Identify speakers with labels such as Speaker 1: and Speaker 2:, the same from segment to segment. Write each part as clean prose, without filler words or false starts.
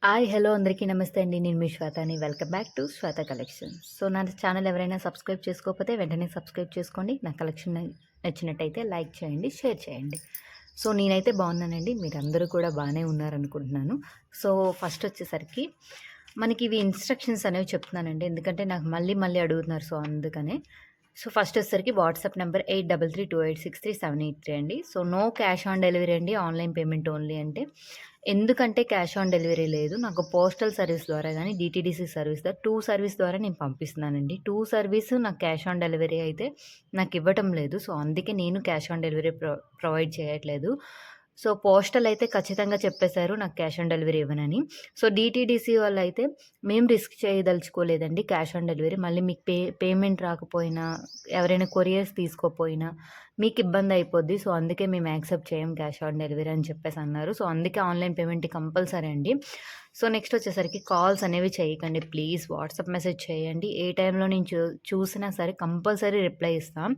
Speaker 1: Hi hello అందరికీ నమస్తే అండి. నేను మీ శ్వేతని. Welcome back to Shweta collections. So నా ఛానల్ ఎవరైనా సబ్స్క్రైబ్ చేసుకోకపోతే వెంటనే సబ్స్క్రైబ్ చేసుకోండి. నా కలెక్షన్ నచ్చినట్టయితే లైక్ చేయండి, షేర్ చేయండి. సో నేనైతే బాగున్నానండి, మీరందరూ కూడా బాగానే ఉన్నారనుకుంటున్నాను. సో ఫస్ట్ వచ్చేసరికి మనకి ఇవి ఇన్స్ట్రక్షన్స్ అనేవి చెప్తున్నానండి, ఎందుకంటే నాకు మళ్ళీ మళ్ళీ అడుగుతున్నారు, సో అందుకనే. సో ఫస్ట్ వచ్చేసరికి వాట్సాప్ నెంబర్ 8332863783 అండి. So no cash on delivery అండి, ఆన్లైన్ పేమెంట్ ఓన్లీ. అంటే ఎందుకంటే క్యాష్ ఆన్ డెలివరీ లేదు, నాకు పోస్టల్ సర్వీస్ ద్వారా కానీ డిటీడీసీ సర్వీస్ ద్వారా 2 సర్వీస్ ద్వారా నేను పంపిస్తున్నానండి. 2 సర్వీస్ నాకు క్యాష్ ఆన్ డెలివరీ అయితే నాకు ఇవ్వటం లేదు. సో అందుకే నేను క్యాష్ ఆన్ డెలివరీ ప్రొవైడ్ చేయట్లేదు. సో పోస్టల్ అయితే ఖచ్చితంగా చెప్పేశారు నాకు క్యాష్ ఆన్ డెలివరీ ఇవ్వనని. సో డిటీడీసీ వాళ్ళైతే మేము రిస్క్ చేయదలుచుకోలేదండి క్యాష్ ఆన్ డెలివరీ. మళ్ళీ మీకు పేమెంట్ రాకపోయినా, ఎవరైనా కొరియర్స్ తీసుకోపోయినా మీకు ఇబ్బంది అయిపోద్ది. సో అందుకే మేము యాక్సెప్ట్ చేయం క్యాష్ ఆన్ డెలివరీ అని చెప్పేసి అన్నారు. సో అందుకే ఆన్లైన్ పేమెంట్ కంపల్సరీ అండి. సో నెక్స్ట్ వచ్చేసరికి కాల్స్ అనేవి చేయకండి ప్లీజ్, వాట్సాప్ మెసేజ్ చేయండి. ఏ టైంలో నేను చూసినా సరే కంపల్సరీ రిప్లై ఇస్తాం.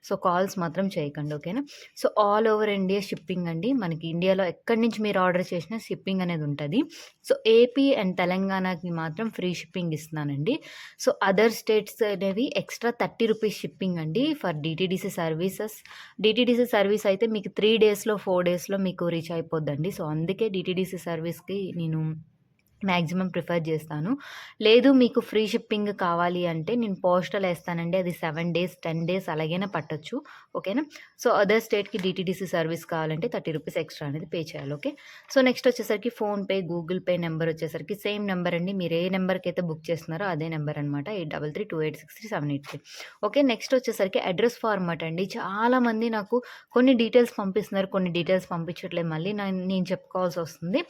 Speaker 1: సో కాల్స్ మాత్రం చేయకండి, ఓకేనా. So all over India shipping అండి, మనకి ఇండియాలో ఎక్కడి నుంచి మీరు ఆర్డర్ చేసినా షిప్పింగ్ అనేది ఉంటుంది. సో ఏపీ అండ్ తెలంగాణకి మాత్రం ఫ్రీ షిప్పింగ్ ఇస్తున్నానండి. సో అదర్ స్టేట్స్ అనేవి ఎక్స్ట్రా 30 రూపీస్ షిప్పింగ్ అండి for DTDC services. DTDC service అయితే మీకు 3 డేస్లో 4 డేస్లో మీకు రీచ్ అయిపోద్దండి. సో అందుకే డిటీడీసీ సర్వీస్కి నేను మ్యాక్సిమం ప్రిఫర్ చేస్తాను. లేదు మీకు ఫ్రీ షిప్పింగ్ కావాలి అంటే నేను పోస్టల్ వేస్తానండి, అది 7 డేస్ 10 డేస్ అలాగైనా పట్టొచ్చు, ఓకేనా. సో అదర్ స్టేట్కి డిటీడీసీ సర్వీస్ కావాలంటే 30 రూపీస్ ఎక్స్ట్రా అనేది పే చేయాలి, ఓకే. సో నెక్స్ట్ వచ్చేసరికి ఫోన్పే, గూగుల్ పే నెంబర్ వచ్చేసరికి సేమ్ నెంబర్ అండి, మీరు ఏ నెంబర్కి అయితే బుక్ చేస్తున్నారో అదే నెంబర్ అనమాట, 8332863783. ఓకే. నెక్స్ట్ వచ్చేసరికి అడ్రస్ ఫార్మాట్ అండి. చాలామంది నాకు కొన్ని డీటెయిల్స్ పంపిస్తున్నారు, కొన్ని డీటెయిల్స్ పంపించట్లేదు, మళ్ళీ నేను చెప్పుకోవాల్సి వస్తుంది.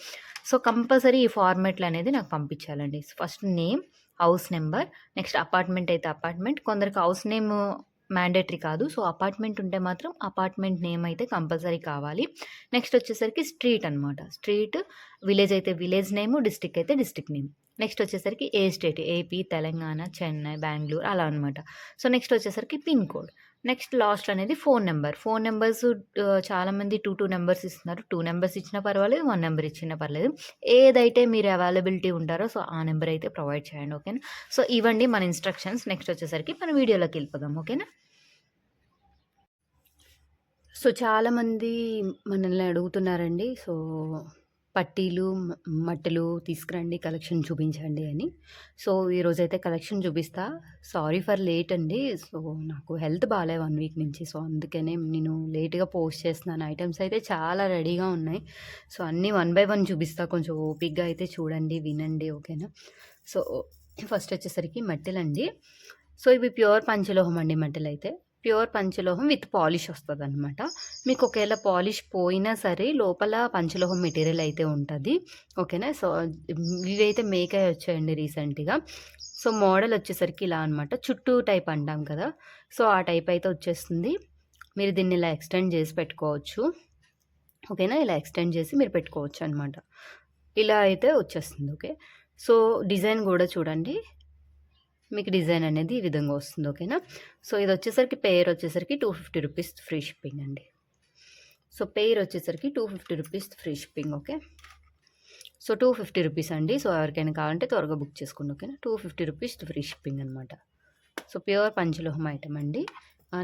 Speaker 1: సో కంపల్సరీ ఈ ఫార్మాట్లు అనేది నాకు పంపించాలండి. First name, house number, next apartment అయితే అపార్ట్మెంట్. కొందరికి హౌస్ నేమ్ మ్యాండేటరీ కాదు, సో అపార్ట్మెంట్ ఉంటే మాత్రం అపార్ట్మెంట్ నేమ్ అయితే కంపల్సరీ కావాలి. నెక్స్ట్ వచ్చేసరికి స్ట్రీట్ అనమాట, స్ట్రీట్. విలేజ్ అయితే విలేజ్ నేము, డిస్టిక్ అయితే డిస్టిక్ నేమ్. నెక్స్ట్ వచ్చేసరికి ఏ స్టేట్, ఏపీ, తెలంగాణ, చెన్నై, బెంగళూరు అలా అనమాట. సో నెక్స్ట్ వచ్చేసరికి పిన్ కోడ్. నెక్స్ట్ లాస్ట్ అనేది ఫోన్ నెంబర్. ఫోన్ నెంబర్స్ చాలామంది 2 నెంబర్స్ ఇస్తున్నారు. 2 నెంబర్స్ ఇచ్చినా పర్వాలేదు, 1 నెంబర్ ఇచ్చినా పర్లేదు. ఏదైతే మీరు అవైలబిలిటీ ఉంటారో సో ఆ నెంబర్ అయితే ప్రొవైడ్ చేయండి, ఓకేనా. సో ఇవ్వండి మన ఇన్స్ట్రక్షన్స్. నెక్స్ట్ వచ్చేసరికి మన వీడియోలోకి వెళ్ళిపోదాం, ఓకేనా. సో చాలామంది మనల్ని అడుగుతున్నారండి, సో పట్టీలు, మట్టెలు తీసుకురండి, కలెక్షన్ చూపించండి అని. సో ఈరోజైతే కలెక్షన్ చూపిస్తా. సారీ ఫర్ లేట్ అండి. సో నాకు హెల్త్ బాగాలే 1 వీక్ నుంచి, సో అందుకనే నేను లేట్గా పోస్ట్ చేస్తున్నాను. ఐటమ్స్ అయితే చాలా రెడీగా ఉన్నాయి. సో అన్నీ 1 బై 1 చూపిస్తా, కొంచెం ఓపిక్గా అయితే చూడండి, వినండి, ఓకేనా. సో ఫస్ట్ వచ్చేసరికి మట్టెలండి. సో ఇవి ప్యూర్ పంచలోహం అండి మట్టెలు అయితే. ప్యూర్ పంచలోహం విత్ పాలిష్ వస్తుందన్నమాట. మీకు ఒకవేళ పాలిష్ పోయినా సరే లోపల పంచలోహం మెటీరియల్ అయితే ఉంటుంది, ఓకేనా. సో ఇవైతే మేక్ అయ్యి వచ్చాయండి రీసెంట్గా. సో మోడల్ వచ్చేసరికి ఇలా అనమాట, చుట్టూ టైప్ అంటాం కదా, సో ఆ టైప్ అయితే వచ్చేస్తుంది. మీరు దీన్ని ఇలా ఎక్స్టెండ్ చేసి పెట్టుకోవచ్చు, ఓకేనా. ఇలా ఎక్స్టెండ్ చేసి మీరు పెట్టుకోవచ్చు అనమాట. ఇలా అయితే వచ్చేస్తుంది, ఓకే. సో డిజైన్ కూడా చూడండి, మీకు డిజైన్ అనేది ఈ విధంగా వస్తుంది, ఓకేనా. సో ఇది వచ్చేసరికి పెయిర్ వచ్చేసరికి 250 రూపీస్ ఫ్రీ షిప్పింగ్ అండి. సో పెయిర్ వచ్చేసరికి 250 rupees free shipping, okay. So 250 rupees అండి. సో ఎవరికైనా కావాలంటే త్వరగా బుక్ చేసుకోండి, ఓకేనా. 250 రూపీస్ ఫ్రీ షిప్పింగ్ అనమాట. సో ప్యూర్ పంచలోహం ఐటమ్ అండి.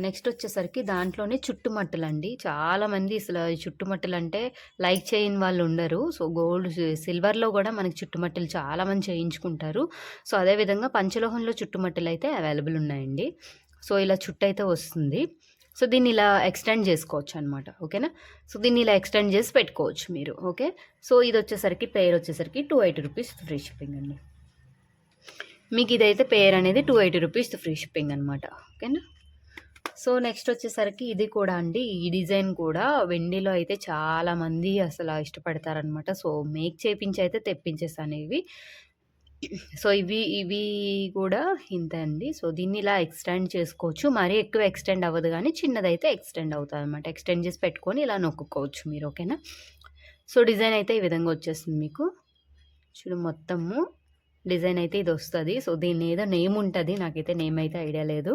Speaker 1: నెక్స్ట్ వచ్చేసరికి దాంట్లోనే చుట్టుమట్టలు అండి. చాలామంది అసలు ఈ చుట్టుమట్టలు అంటే లైక్ చేయని వాళ్ళు ఉండరు. సో గోల్డ్, సిల్వర్లో కూడా మనకి చుట్టుమట్టలు చాలామంది చేయించుకుంటారు. సో అదేవిధంగా పంచలోహంలో చుట్టుమట్టలు అయితే అవైలబుల్ ఉన్నాయండి. సో ఇలా చుట్టు అయితే వస్తుంది. సో దీన్ని ఇలా ఎక్స్టెండ్ చేసుకోవచ్చు అనమాట, ఓకేనా. సో దీన్ని ఇలా ఎక్స్టెండ్ చేసి పెట్టుకోవచ్చు మీరు, ఓకే. సో ఇది వచ్చేసరికి పేర్ వచ్చేసరికి 280 రూపీస్ ఫ్రీ షిప్పింగ్ అండి. మీకు ఇదైతే పేర్ అనేది 280 రూపీస్ ఫ్రీ షిప్పింగ్ అనమాట, ఓకేనా. సో నెక్స్ట్ వచ్చేసరికి ఇది కూడా అండి, ఈ డిజైన్ కూడా వెండిలో అయితే చాలామంది అసలు ఇష్టపడతారనమాట. సో మేక్ చేపించి అయితే తెప్పించేసాను ఇవి. సో ఇవి కూడా ఇంతే అండి. సో దీన్ని ఇలా ఎక్స్టెండ్ చేసుకోవచ్చు, మరీ ఎక్కువ ఎక్స్టెండ్ అవ్వదు కానీ చిన్నదైతే ఎక్స్టెండ్ అవుతుంది అనమాట. ఎక్స్టెండ్ చేసి పెట్టుకొని ఇలా నొక్కుకోవచ్చు మీరు, ఓకేనా. సో డిజైన్ అయితే ఈ విధంగా వచ్చేస్తుంది మీకు. చూడు మొత్తము డిజైన్ అయితే ఇది వస్తుంది. సో దీని ఏదో నేమ్ ఉంటుంది, నాకైతే నేమ్ అయితే ఐడియా లేదు,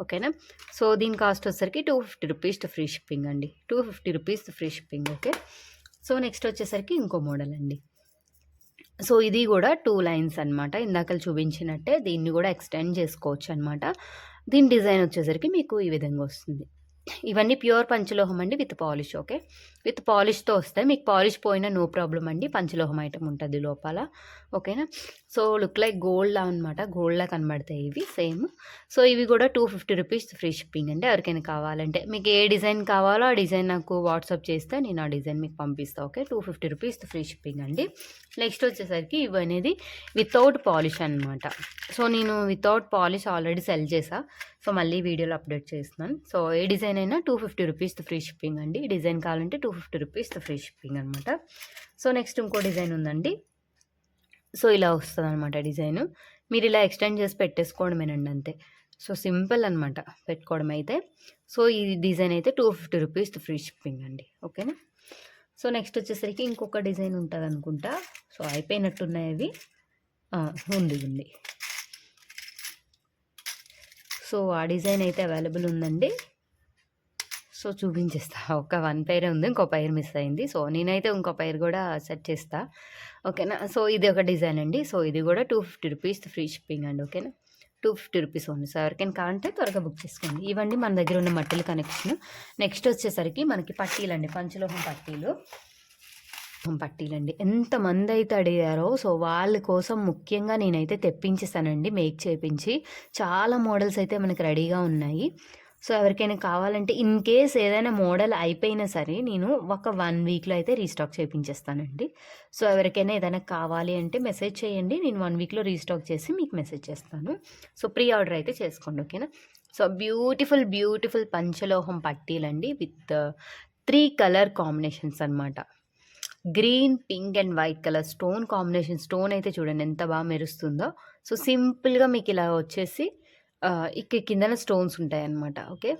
Speaker 1: ఓకేనా. సో దీని కాస్ట్ వచ్చేసరికి 250 రూపీస్ ఫ్రీ షిప్పింగ్ అండి. 250 rupees free shipping, okay. So next వచ్చేసరికి ఇంకో మోడల్ అండి. సో ఇది కూడా 2 లైన్స్ అనమాట. ఇందాకలు చూపించినట్టే దీన్ని కూడా ఎక్స్టెండ్ చేసుకోవచ్చు అనమాట. దీని డిజైన్ వచ్చేసరికి మీకు ఈ విధంగా వస్తుంది. ఇవన్నీ ప్యూర్ పంచలోహం అండి విత్ పాలిష్. ఓకే, విత్ పాలిష్తో వస్తాయి. మీకు పాలిష్ పోయినా నో ప్రాబ్లం అండి, పంచలోహం ఐటమ్ ఉంటుంది లోపల. ఓకేనా. సో లుక్ లైక్ గోల్డ్లా అనమాట, గోల్డ్లా కనబడతాయి ఇవి సేమ్. సో ఇవి కూడా 250 రూపీస్ ఫ్రీ షిప్పింగ్ అండి. ఎవరికైనా కావాలంటే మీకు ఏ డిజైన్ కావాలో ఆ డిజైన్ నాకు వాట్సాప్ చేస్తే నేను ఆ డిజైన్ మీకు పంపిస్తాను. ఓకే, 250 రూపీస్ ఫ్రీ షిప్పింగ్ అండి. నెక్స్ట్ వచ్చేసరికి ఇవి అనేది వితౌట్ పాలిష్ అనమాట. సో నేను వితౌట్ పాలిష్ ఆల్రెడీ సెల్ చేసా, సో మళ్ళీ వీడియోలో అప్డేట్ చేస్తున్నాను. సో ఏ డిజైన్ అయినా 250 రూపీస్ ఫ్రీ షిప్పింగ్ అండి. ఈ డిజైన్ కావాలంటే 250 రూపీస్ ఫ్రీ షిప్పింగ్ అనమాట. సో నెక్స్ట్ ఇంకో డిజైన్ ఉందండి. సో ఇలా వస్తుంది అనమాట డిజైన్. మీరు ఇలా ఎక్స్టెండ్ చేసి పెట్టేసుకోవడమేనండి అంతే. సో సింపుల్ అనమాట పెట్టుకోవడం అయితే. సో ఈ డిజైన్ అయితే 250 రూపీస్ ఫ్రీ షిప్పింగ్ అండి. ఓకేనా. సో నెక్స్ట్ వచ్చేసరికి ఇంకొక డిజైన్ ఉంటుంది అనుకుంటా. సో అయిపోయినట్టున్నాయి అవి. ఉంది. సో ఆ డిజైన్ అయితే అవైలబుల్ ఉందండి. సో చూపించేస్తా. ఒక 1 పైరే ఉంది, ఇంకో పైర్ మిస్ అయింది. సో నేనైతే ఇంకో పైర్ కూడా సెట్ చేస్తా. ఓకేనా. సో ఇది ఒక డిజైన్ అండి. సో ఇది కూడా 250 రూపీస్ ఫ్రీ షిప్పింగ్ అండి. ఓకేనా, 250 రూపీస్ ఓన్లీ. సో ఎవరికైనా కావాలంటే త్వరగా బుక్ చేసుకోండి. ఇవన్నీ మన దగ్గర ఉన్న మట్టెల కనెక్షన్. నెక్స్ట్ వచ్చేసరికి మనకి పట్టీలండి, పంచలోహం పట్టీలండి. ఎంతమంది అయితే అడిగారో సో వాళ్ళ కోసం ముఖ్యంగా నేనైతే తెప్పించేసానండి, మేక్ చేయించి. చాలా మోడల్స్ అయితే మనకి రెడీగా ఉన్నాయి. సో ఎవరికైనా కావాలంటే ఇన్ కేస్ ఏదైనా మోడల్ అయిపోయినా సరే నేను ఒక 1 వీక్లో అయితే రీస్టాక్ చేయించేస్తానండి. సో ఎవరికైనా ఏదైనా కావాలి అంటే మెసేజ్ చేయండి, నేను 1 వీక్లో రీస్టాక్ చేసి మీకు మెసేజ్ చేస్తాను. సో ప్రీ ఆర్డర్ అయితే చేసుకోండి. ఓకేనా. సో బ్యూటిఫుల్ పంచలోహం పట్టీలండి విత్ 3 కలర్ కాంబినేషన్స్ అనమాట. Green, pink and white colour stone combination. Stone అయితే చూడండి ఎంత బాగా మెరుస్తుందో. సో సింపుల్గా మీకు ఇలా వచ్చేసి ఇక్కడ కిందన స్టోన్స్ ఉంటాయన్నమాట. ఓకే,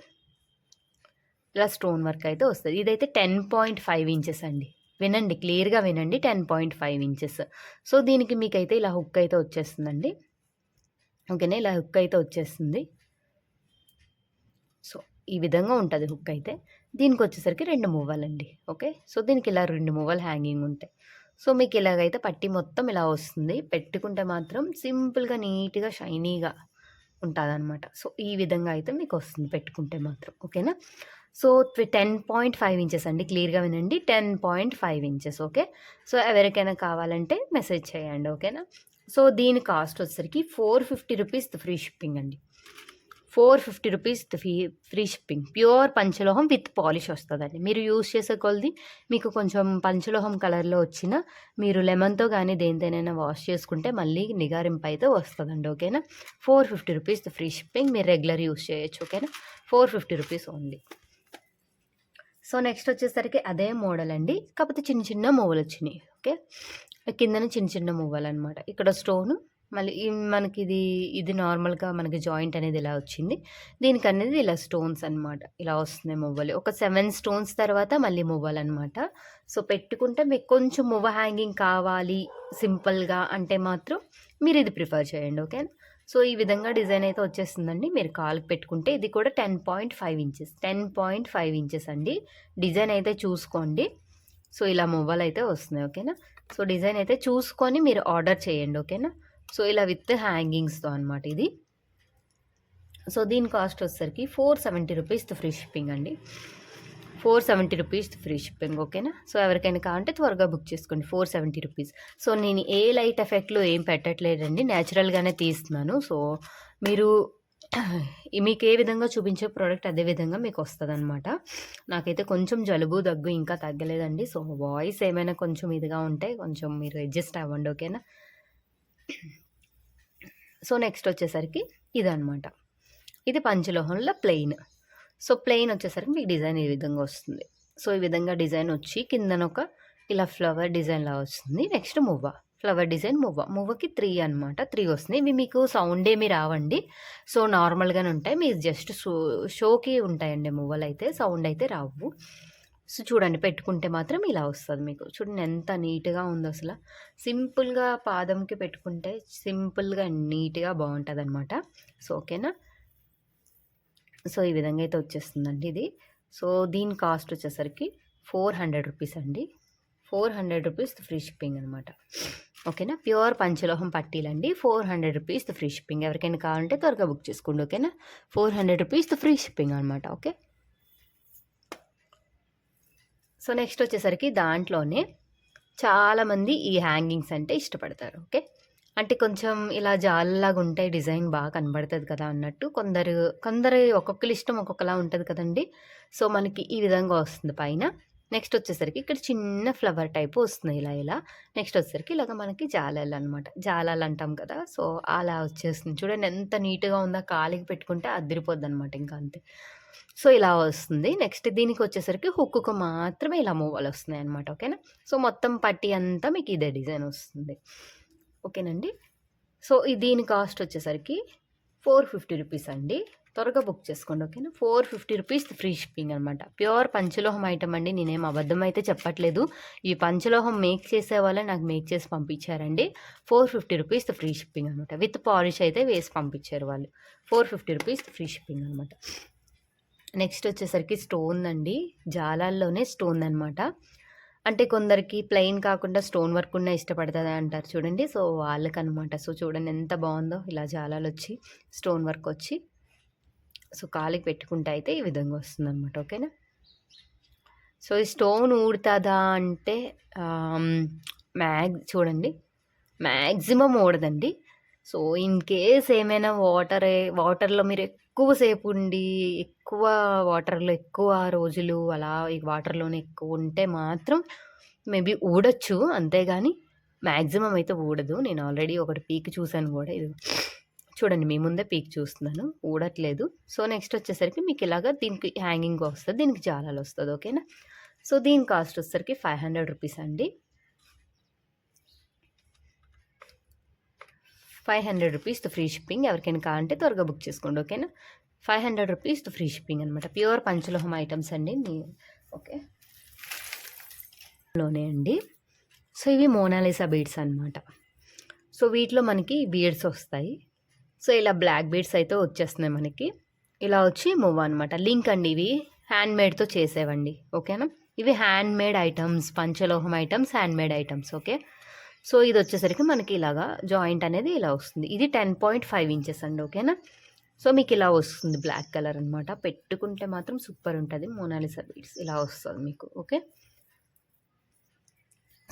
Speaker 1: ఇలా స్టోన్ వర్క్ అయితే వస్తుంది. ఇదైతే 10.5 ఇంచెస్ అండి. వినండి, క్లియర్గా వినండి, 10.5 ఇంచెస్. సో దీనికి మీకైతే ఇలా హుక్ అయితే వచ్చేస్తుందండి. ఓకేనా, ఇలా హుక్ అయితే వచ్చేస్తుంది. సో ఈ విధంగా ఉంటుంది హుక్ అయితే. దీనికి వచ్చేసరికి 2 మువ్వలండి. ఓకే, సో దీనికి ఇలా 2 మువ్వలు హ్యాంగింగ్ ఉంటాయి. సో మీకు ఇలాగైతే పట్టి మొత్తం ఇలా వస్తుంది. పెట్టుకుంటే మాత్రం సింపుల్గా నీట్గా షైనీగా ఉంటుందన్నమాట. సో ఈ విధంగా అయితే మీకు వస్తుంది పెట్టుకుంటే మాత్రం. ఓకేనా. సో 10.5 ఇంచెస్ అండి, క్లియర్గా వినండి, 10.5 ఇంచెస్. ఓకే, సో ఎవరికైనా కావాలంటే మెసేజ్ చేయండి. ఓకేనా. సో దీని కాస్ట్ వచ్చేసరికి 450 రూపీస్ ఫ్రీ షిప్పింగ్ అండి. 450 రూపీస్ ఫ్రీ షిప్పింగ్. ప్యూర్ పంచలోహం విత్ పాలిష్ వస్తుందండి. మీరు యూజ్ చేసే కొలది మీకు కొంచెం పంచలోహం కలర్లో వచ్చిన మీరు లెమన్తో కానీ దేనితోనైనా వాష్ చేసుకుంటే మళ్ళీ నిగారింపు అయితే వస్తుందండి. ఓకేనా. 450 రూపీస్ ఫ్రీ షిప్పింగ్. మీరు రెగ్యులర్ యూజ్ చేయొచ్చు. ఓకేనా, 450 రూపీస్ ఓన్లీ. సో నెక్స్ట్ వచ్చేసరికి అదే మోడల్ అండి, కాకపోతే చిన్న మువ్వలు వచ్చినాయి. ఓకే, కిందన చిన్న మువ్వలు అనమాట. ఇక్కడ స్టోను, మళ్ళీ మనకి ఇది నార్మల్గా మనకి జాయింట్ అనేది ఇలా వచ్చింది. దీనికి అనేది ఇలా స్టోన్స్ అనమాట, ఇలా వస్తున్నాయి మువ్వలు. ఒక 7 స్టోన్స్ తర్వాత మళ్ళీ మువ్వలు అనమాట. సో పెట్టుకుంటే మీకు కొంచెం మువ్వ హ్యాంగింగ్ కావాలి సింపుల్గా అంటే మాత్రం మీరు ఇది ప్రిఫర్ చేయండి. ఓకే. సో ఈ విధంగా డిజైన్ అయితే వచ్చేస్తుందండి. మీరు కాలుకి పెట్టుకుంటే ఇది కూడా 10.5 ఇంచెస్ 10.5 ఇంచెస్ అండి. డిజైన్ అయితే చూసుకోండి. సో ఇలా మువ్వలు అయితే వస్తున్నాయి. ఓకేనా. సో డిజైన్ అయితే చూసుకొని మీరు ఆర్డర్ చేయండి. ఓకేనా. సో ఇలా విత్ హ్యాంగింగ్స్తో అనమాట ఇది. సో దీని కాస్ట్ వచ్చేసరికి 470 రూపీస్ ఫ్రీ షిప్పింగ్ అండి. 470 రూపీస్ ఫ్రీ షిప్పింగ్. ఓకేనా. సో ఎవరికైనా కావాలంటే త్వరగా బుక్ చేసుకోండి. 470 రూపీస్. సో నేను ఏ లైట్ ఎఫెక్ట్లు ఏం పెట్టట్లేదండి, న్యాచురల్గానే తీస్తున్నాను. సో మీరు మీకు ఏ విధంగా చూపించే ప్రోడక్ట్ అదే విధంగా మీకు వస్తుంది అనమాట. నాకైతే కొంచెం జలుబు దగ్గు ఇంకా తగ్గలేదండి. సో వాయిస్ ఏమైనా కొంచెం ఇదిగా ఉంటే కొంచెం మీరు అడ్జస్ట్ అవ్వండి. ఓకేనా. సో నెక్స్ట్ వచ్చేసరికి ఇదనమాట, ఇది పంచలోహంలో ప్లెయిన్. సో ప్లెయిన్ వచ్చేసరికి మీకు డిజైన్ ఈ విధంగా వస్తుంది. సో ఈ విధంగా డిజైన్ వచ్చి కిందన ఒక ఇలా ఫ్లవర్ డిజైన్లా వస్తుంది. నెక్స్ట్ మువ్వ, ఫ్లవర్ డిజైన్ మువ్వకి 3 అనమాట, 3 వస్తుంది. ఇవి మీకు సౌండ్ ఏమి రావండి. సో నార్మల్గానే ఉంటాయి. మీరు జస్ట్ షోకి ఉంటాయండి మువ్వలు అయితే, సౌండ్ అయితే రావు. సో చూడండి, పెట్టుకుంటే మాత్రం ఇలా వస్తుంది మీకు. చూడండి ఎంత నీట్గా ఉందో అసలు. సింపుల్గా పాదంకి పెట్టుకుంటే సింపుల్గా నీట్గా బాగుంటుంది అనమాట. సో ఓకేనా. సో ఈ విధంగా అయితే వచ్చేస్తుందండి ఇది. సో దీని కాస్ట్ వచ్చేసరికి 400 రూపీస్ అండి. 400 రూపీస్ ఫ్రీ షిప్పింగ్ అనమాట. ఓకేనా. ప్యూర్ పంచలోహం పట్టీలండి. 400 rupees free shipping. ఎవరికైనా కావాలంటే త్వరగా బుక్ చేసుకోండి. ఓకేనా. 400 రూపీస్ ఫ్రీ షిప్పింగ్ అనమాట. ఓకే. సో నెక్స్ట్ వచ్చేసరికి దాంట్లోనే చాలామంది ఈ హ్యాంగింగ్స్ అంటే ఇష్టపడతారు. ఓకే. అంటే కొంచెం ఇలా జాలలాగా ఉంటాయి, డిజైన్ బాగా కనబడుతుంది కదా అన్నట్టు. కొందరు ఒక్కొక్కరి ఇష్టం ఒక్కొక్కలా ఉంటుంది కదండి. సో మనకి ఈ విధంగా వస్తుంది పైన. నెక్స్ట్ వచ్చేసరికి ఇక్కడ చిన్న ఫ్లవర్ టైప్ వస్తున్నాయి ఇలా ఇలా. నెక్స్ట్ వచ్చేసరికి ఇలాగ మనకి జాలాలు అనమాట. జాలాలు అంటాం కదా. సో అలా వచ్చేస్తుంది చూడండి, ఎంత నీట్గా ఉందో. కాలికి పెట్టుకుంటే అదిరిపోద్ది అనమాట, ఇంకా అంతే. సో ఇలా వస్తుంది. నెక్స్ట్ దీనికి వచ్చేసరికి హుక్కుకు మాత్రమే ఇలా మూవలు వస్తున్నాయి అనమాట. ఓకేనా. సో మొత్తం పట్టి అంతా మీకు ఇదే డిజైన్ వస్తుంది. ఓకేనండి. సో దీని కాస్ట్ వచ్చేసరికి 450 రూపీస్ అండి. త్వరగా బుక్ చేసుకోండి. ఓకేనా. 450 రూపీస్ ఫ్రీ షిప్పింగ్ అనమాట. ప్యూర్ పంచలోహం ఐటమ్ అండి. నేనేం అబద్ధం అయితే చెప్పట్లేదు. ఈ పంచలోహం మేక్ చేసే వాళ్ళే నాకు మేక్ చేసి పంపించారండి. 450 రూపీస్ ఫ్రీ షిప్పింగ్ అనమాట. విత్ పాలిష్ అయితే వేసి పంపించారు వాళ్ళు. 450 రూపీస్ ఫ్రీ షిప్పింగ్ అనమాట. నెక్స్ట్ వచ్చేసరికి స్టోన్ అండి. జాలాల్లోనే స్టోన్ అనమాట. అంటే కొందరికి ప్లెయిన్ కాకుండా స్టోన్ వర్క్ ఉన్న ఇష్టపడుతుంది అంటారు చూడండి. సో వాళ్ళకనమాట. సో చూడండి ఎంత బాగుందో, ఇలా జాలాలు వచ్చి స్టోన్ వర్క్ వచ్చి సో కాలికి పెట్టుకుంటే అయితే ఈ విధంగా వస్తుంది అనమాట. ఓకేనా. సో ఈ స్టోన్ ఊడుతుందా అంటే చూడండి మ్యాక్సిమం ఊడదండి. సో ఇన్ కేస్ ఏమైనా వాటర్లో మీరు ఎక్కువసేపు ఉండి ఎక్కువ వాటర్లో ఎక్కువ రోజులు అలా ఈ వాటర్లోనే ఎక్కువ ఉంటే మాత్రం మేబీ ఊడొచ్చు, అంతేగాని మ్యాక్సిమం అయితే ఊడదు. నేను ఆల్రెడీ ఒకటి పీక్ చూశాను కూడా. ఇది చూడండి, మీ ముందే పీక్ చూస్తున్నాను, ఊడట్లేదు. సో నెక్స్ట్ వచ్చేసరికి మీకు ఇలాగా దీనికి హ్యాంగింగ్ వస్తుంది, దీనికి జాలాలు వస్తుంది. ఓకేనా. సో దీని కాస్ట్ వచ్చేసరికి 500 రూపీస్ అండి. 500 రూపీస్ ఫ్రీ షిప్పింగ్. ఎవరికైనా కావాలంటే త్వరగా బుక్ చేసుకోండి. ఓకేనా. 500 రూపీస్ ఫ్రీ షిప్పింగ్ అనమాట. ప్యూర్ పంచలోహం ఐటమ్స్ అండి. ఓకే లోనే అండి. సో ఇవి మోనాలిసా బీడ్స్ అనమాట. సో వీటిలో మనకి బీడ్స్ వస్తాయి. సో ఇలా బ్లాక్ బీడ్స్ అయితే వచ్చేస్తున్నాయి మనకి. ఇలా వచ్చి మూవ్ అనమాట. లింక్ అండి. ఇవి హ్యాండ్మేడ్తో చేసేవండి. ఓకేనా. ఇవి హ్యాండ్మేడ్ ఐటమ్స్, పంచలోహం items, handmade items. Okay. So ఇది వచ్చేసరికి మనకి ఇలాగా జాయింట్ అనేది ఇలా వస్తుంది. ఇది 10.5 ఇంచెస్ అండి. ఓకేనా. సో మీకు ఇలా వస్తుంది, బ్లాక్ కలర్ అనమాట. పెట్టుకుంటే మాత్రం సూపర్ ఉంటుంది. మోనాలిసా బీడ్స్ ఇలా వస్తుంది మీకు. ఓకే.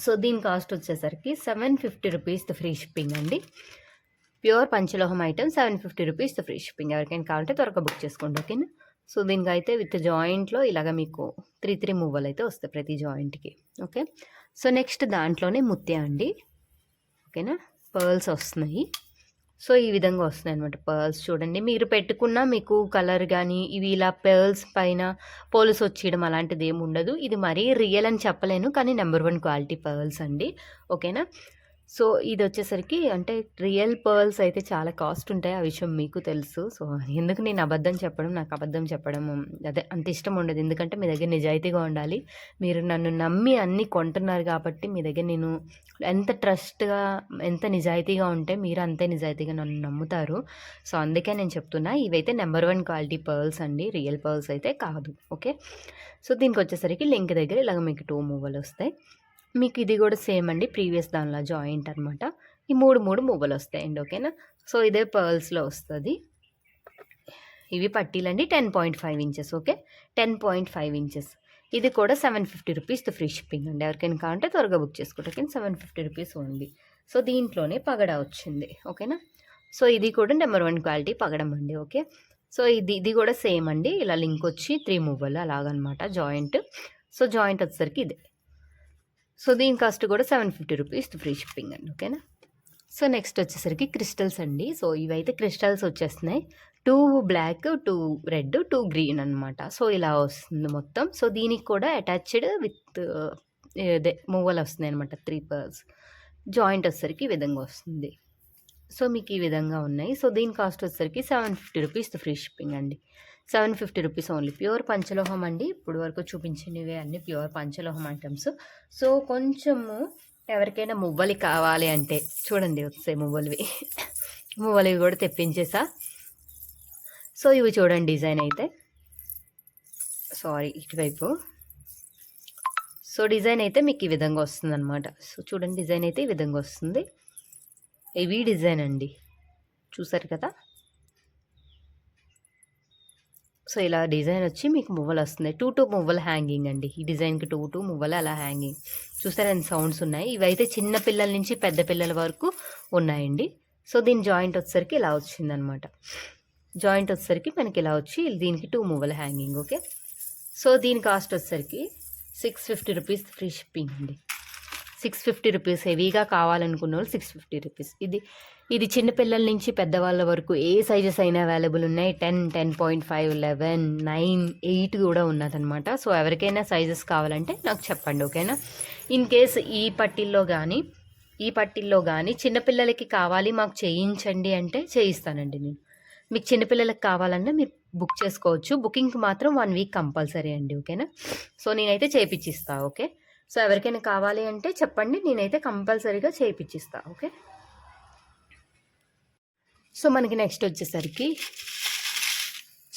Speaker 1: సో దీని కాస్ట్ వచ్చేసరికి 750 రూపీస్ ఫ్రీ షిప్పింగ్ అండి. ప్యూర్ పంచలోహం ఐటమ్ 750 రూపీస్ ఫ్రీ షిప్పింగ్. ఎవరికైనా కావాలంటే త్వరగా బుక్ చేసుకోండి. ఓకేనా. సో దీనికి అయితే విత్ జాయింట్లో ఇలాగ మీకు 3 మూవలు అయితే వస్తాయి ప్రతి జాయింట్కి. ఓకే. సో నెక్స్ట్ దాంట్లోనే ముత్య అండి. ఓకేనా. పర్ల్స్ వస్తున్నాయి. సో ఈ విధంగా వస్తున్నాయి అనమాట పర్ల్స్. చూడండి, మీరు పెట్టుకున్న మీకు కలర్ కానీ ఇవి ఇలా పర్ల్స్ పైన పోల్స్ వచ్చేయడం అలాంటిది ఏమి ఉండదు. ఇది మరీ రియల్ అని చెప్పలేను, కానీ నెంబర్ 1 క్వాలిటీ పర్ల్స్ అండి. ఓకేనా. సో ఇది వచ్చేసరికి అంటే రియల్ పర్ల్స్ అయితే చాలా కాస్ట్ ఉంటాయి, ఆ విషయం మీకు తెలుసు. సో ఎందుకు నేను అబద్ధం చెప్పడం, నాకు అబద్ధం చెప్పడం అదే అంత ఇష్టం ఉండదు. ఎందుకంటే మీ దగ్గర నిజాయితీగా ఉండాలి. మీరు నన్ను నమ్మి అన్నీ కొంటున్నారు కాబట్టి మీ దగ్గర నేను ఎంత ట్రస్ట్గా, ఎంత నిజాయితీగా ఉంటే మీరు అంతే నిజాయితీగా నన్ను నమ్ముతారు. సో అందుకే నేను చెప్తున్నా, ఇవైతే నెంబర్ 1 క్వాలిటీ పర్ల్స్ అండి, రియల్ పర్ల్స్ అయితే కాదు. ఓకే. సో దీనికి వచ్చేసరికి లింక్ దగ్గర ఇలాగ మీకు 2 మూవలు వస్తాయి. మీకు ఇది కూడా సేమ్ అండి, ప్రీవియస్ దానిలో జాయింట్ అనమాట. ఈ 3 మూవలు వస్తాయండి. ఓకేనా. సో ఇదే పర్ల్స్లో వస్తుంది. ఇవి పట్టీలండి 10.5 ఇంచెస్. ఓకే. 10.5 ఇంచెస్. ఇది కూడా 750 రూపీస్ ఫ్రీ షిప్పింగ్ అండి. ఎవరికైనా కావాలంటే త్వరగా బుక్ చేసుకోండి. ఓకే. 750 rupees only. సో దీంట్లోనే పగడా వచ్చింది. ఓకేనా. సో ఇది కూడా నెంబర్ 1 క్వాలిటీ పగడం అండి. ఓకే. సో ఇది కూడా సేమ్ అండి. ఇలా లింక్ వచ్చి 3 మూవలు అలాగనమాట జాయింట్. సో జాయింట్ వచ్చేసరికి ఇదే. సో దీని కాస్ట్ కూడా 750 రూపీస్ ఫ్రీ షిప్పింగ్ అండి. ఓకేనా. సో నెక్స్ట్ వచ్చేసరికి క్రిస్టల్స్ అండి. సో ఇవైతే క్రిస్టల్స్ వచ్చేస్తున్నాయి. 2 బ్లాక్, 2 రెడ్, 2 గ్రీన్ అనమాట. సో ఇలా వస్తుంది మొత్తం. సో దీనికి కూడా అటాచ్డ్ విత్ ఇదే మూవలు వస్తున్నాయి అనమాట. 3 పర్ల్స్. జాయింట్ వచ్చేసరికి ఈ విధంగా వస్తుంది. సో మీకు ఈ విధంగా ఉన్నాయి. సో దీని కాస్ట్ వచ్చేసరికి 750 రూపీస్ ఫ్రీ షిప్పింగ్ అండి. 750 రూపీస్ ఓన్లీ. ప్యూర్ పంచలోహం అండి. ఇప్పుడు వరకు చూపించినవి అన్నీ ప్యూర్ పంచలోహం ఐటమ్స్. సో కొంచెము ఎవరికైనా మువ్వలి కావాలి అంటే చూడండి, వస్తాయి మువ్వలివి కూడా తెప్పించేసా. సో ఇవి చూడండి డిజైన్ అయితే, సారీ ఇటువైపు. సో డిజైన్ అయితే మీకు ఈ విధంగా వస్తుందన్నమాట. సో చూడండి డిజైన్ అయితే ఈ విధంగా వస్తుంది. హెవీ డిజైన్ అండి, చూసారు కదా. సో ఇలా డిజైన్ వచ్చి మీకు మువ్వలు వస్తున్నాయి. 2 మువ్వలు హ్యాంగింగ్ అండి. ఈ డిజైన్కి 2 మువ్వలు అలా హ్యాంగింగ్. చూసారా ఎన్ని సౌండ్స్ ఉన్నాయి. ఇవైతే చిన్న పిల్లల నుంచి పెద్ద పిల్లల వరకు ఉన్నాయండి. సో దీని జాయింట్ వచ్చేసరికి ఇలా వచ్చిందనమాట. జాయింట్ వచ్చేసరికి మనకి ఇలా వచ్చి దీనికి 2 మువ్వల హ్యాంగింగ్. ఓకే, సో దీని కాస్ట్ వచ్చేసరికి 650 రూపీస్ ఫ్రీ షిప్పింగ్ అండి. 650 రూపీస్. హెవీగా కావాలనుకున్న వాళ్ళు 650 రూపీస్. ఇది చిన్నపిల్లల నుంచి పెద్దవాళ్ళ వరకు ఏ సైజెస్ అయినా అవైలబుల్ ఉన్నాయి. 10, 10.5, 11, 9, 8 కూడా ఉన్నదనమాట. సో ఎవరికైనా సైజెస్ కావాలంటే నాకు చెప్పండి, ఓకేనా. ఇన్ కేస్ ఈ పట్టీల్లో కానీ చిన్నపిల్లలకి కావాలి మాకు చేయించండి అంటే చేయిస్తానండి నేను. మీకు చిన్నపిల్లలకి కావాలన్నా మీరు బుక్ చేసుకోవచ్చు. బుకింగ్కి మాత్రం 1 వీక్ కంపల్సరీ అండి, ఓకేనా. సో నేనైతే చేయించిస్తా, ఓకే. సో ఎవరికైనా కావాలి అంటే చెప్పండి, నేనైతే కంపల్సరీగా చేయించిస్తా, ఓకే. సో మనకి నెక్స్ట్ వచ్చేసరికి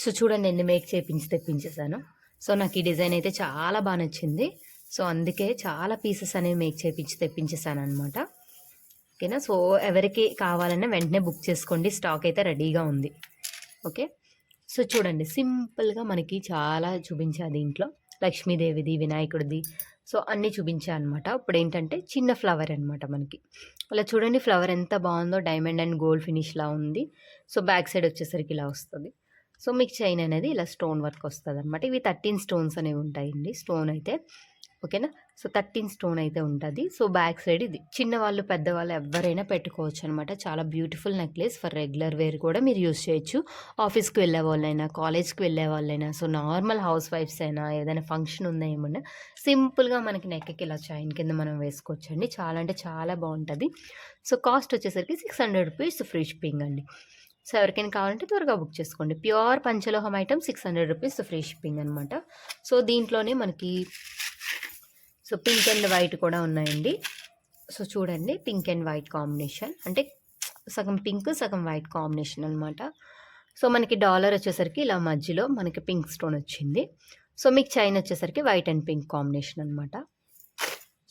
Speaker 1: సో చూడండి ఎన్ని మేక్ చేయించి తెప్పించేసాను. సో నాకు ఈ డిజైన్ అయితే చాలా బాగా నచ్చింది. సో అందుకే చాలా పీసెస్ అనేవి మేక్ చేయించి తెప్పించేసాను అనమాట, ఓకేనా. సో ఎవరికి కావాలన్నా వెంటనే బుక్ చేసుకోండి, స్టాక్ అయితే రెడీగా ఉంది, ఓకే. సో చూడండి సింపుల్గా మనకి చాలా చూపించా దీంట్లో. లక్ష్మీదేవిది, వినాయకుడిది, సో అన్నీ చూపించా అనమాట. ఇప్పుడు ఏంటంటే చిన్న ఫ్లవర్ అనమాట మనకి. అలా చూడండి ఫ్లవర్ ఎంత బాగుందో, డైమండ్ అండ్ గోల్డ్ ఫినిష్లా ఉంది. సో బ్యాక్ సైడ్ వచ్చేసరికి ఇలా వస్తుంది. సో మీకు చైన్ అనేది ఇలా స్టోన్ వర్క్ వస్తుంది అనమాట. ఇవి 13 స్టోన్స్ అనేవి ఉంటాయండి, స్టోన్ అయితే, ఓకేనా. సో 13 స్టోన్ అయితే ఉంటుంది. సో బ్యాక్ సైడ్ ఇది చిన్నవాళ్ళు పెద్దవాళ్ళు ఎవరైనా పెట్టుకోవచ్చు అనమాట. చాలా beautiful necklace. For regular wear కూడా మీరు యూస్ చేయొచ్చు. ఆఫీస్కి వెళ్ళే వాళ్ళైనా, కాలేజ్కి వెళ్ళే వాళ్ళైనా, సో నార్మల్ హౌస్ వైఫ్స్ అయినా, ఏదైనా ఫంక్షన్ ఉందా ఏమన్నా సింపుల్గా మనకి నెక్కి ఇలా చైన్ కింద మనం వేసుకోవచ్చు అండి. చాలా అంటే చాలా బాగుంటుంది. సో కాస్ట్ వచ్చేసరికి 600 రూపీస్ ఫ్రీ షిప్పింగ్ అండి. సో ఎవరికైనా కావాలంటే త్వరగా బుక్ చేసుకోండి. ప్యూర్ పంచలోహం ఐటమ్ 600 రూపీస్ ఫ్రీ షిప్పింగ్ అనమాట. సో దీంట్లోనే మనకి సో పింక్ అండ్ వైట్ కూడా ఉన్నాయండి. సో చూడండి పింక్ అండ్ వైట్ కాంబినేషన్, అంటే సగం పింక్ సగం వైట్ కాంబినేషన్ అనమాట. సో మనకి డాలర్ వచ్చేసరికి ఇలా మధ్యలో మనకి పింక్ స్టోన్ వచ్చింది. సో మీకు చైన్ వచ్చేసరికి వైట్ అండ్ పింక్ కాంబినేషన్ అనమాట.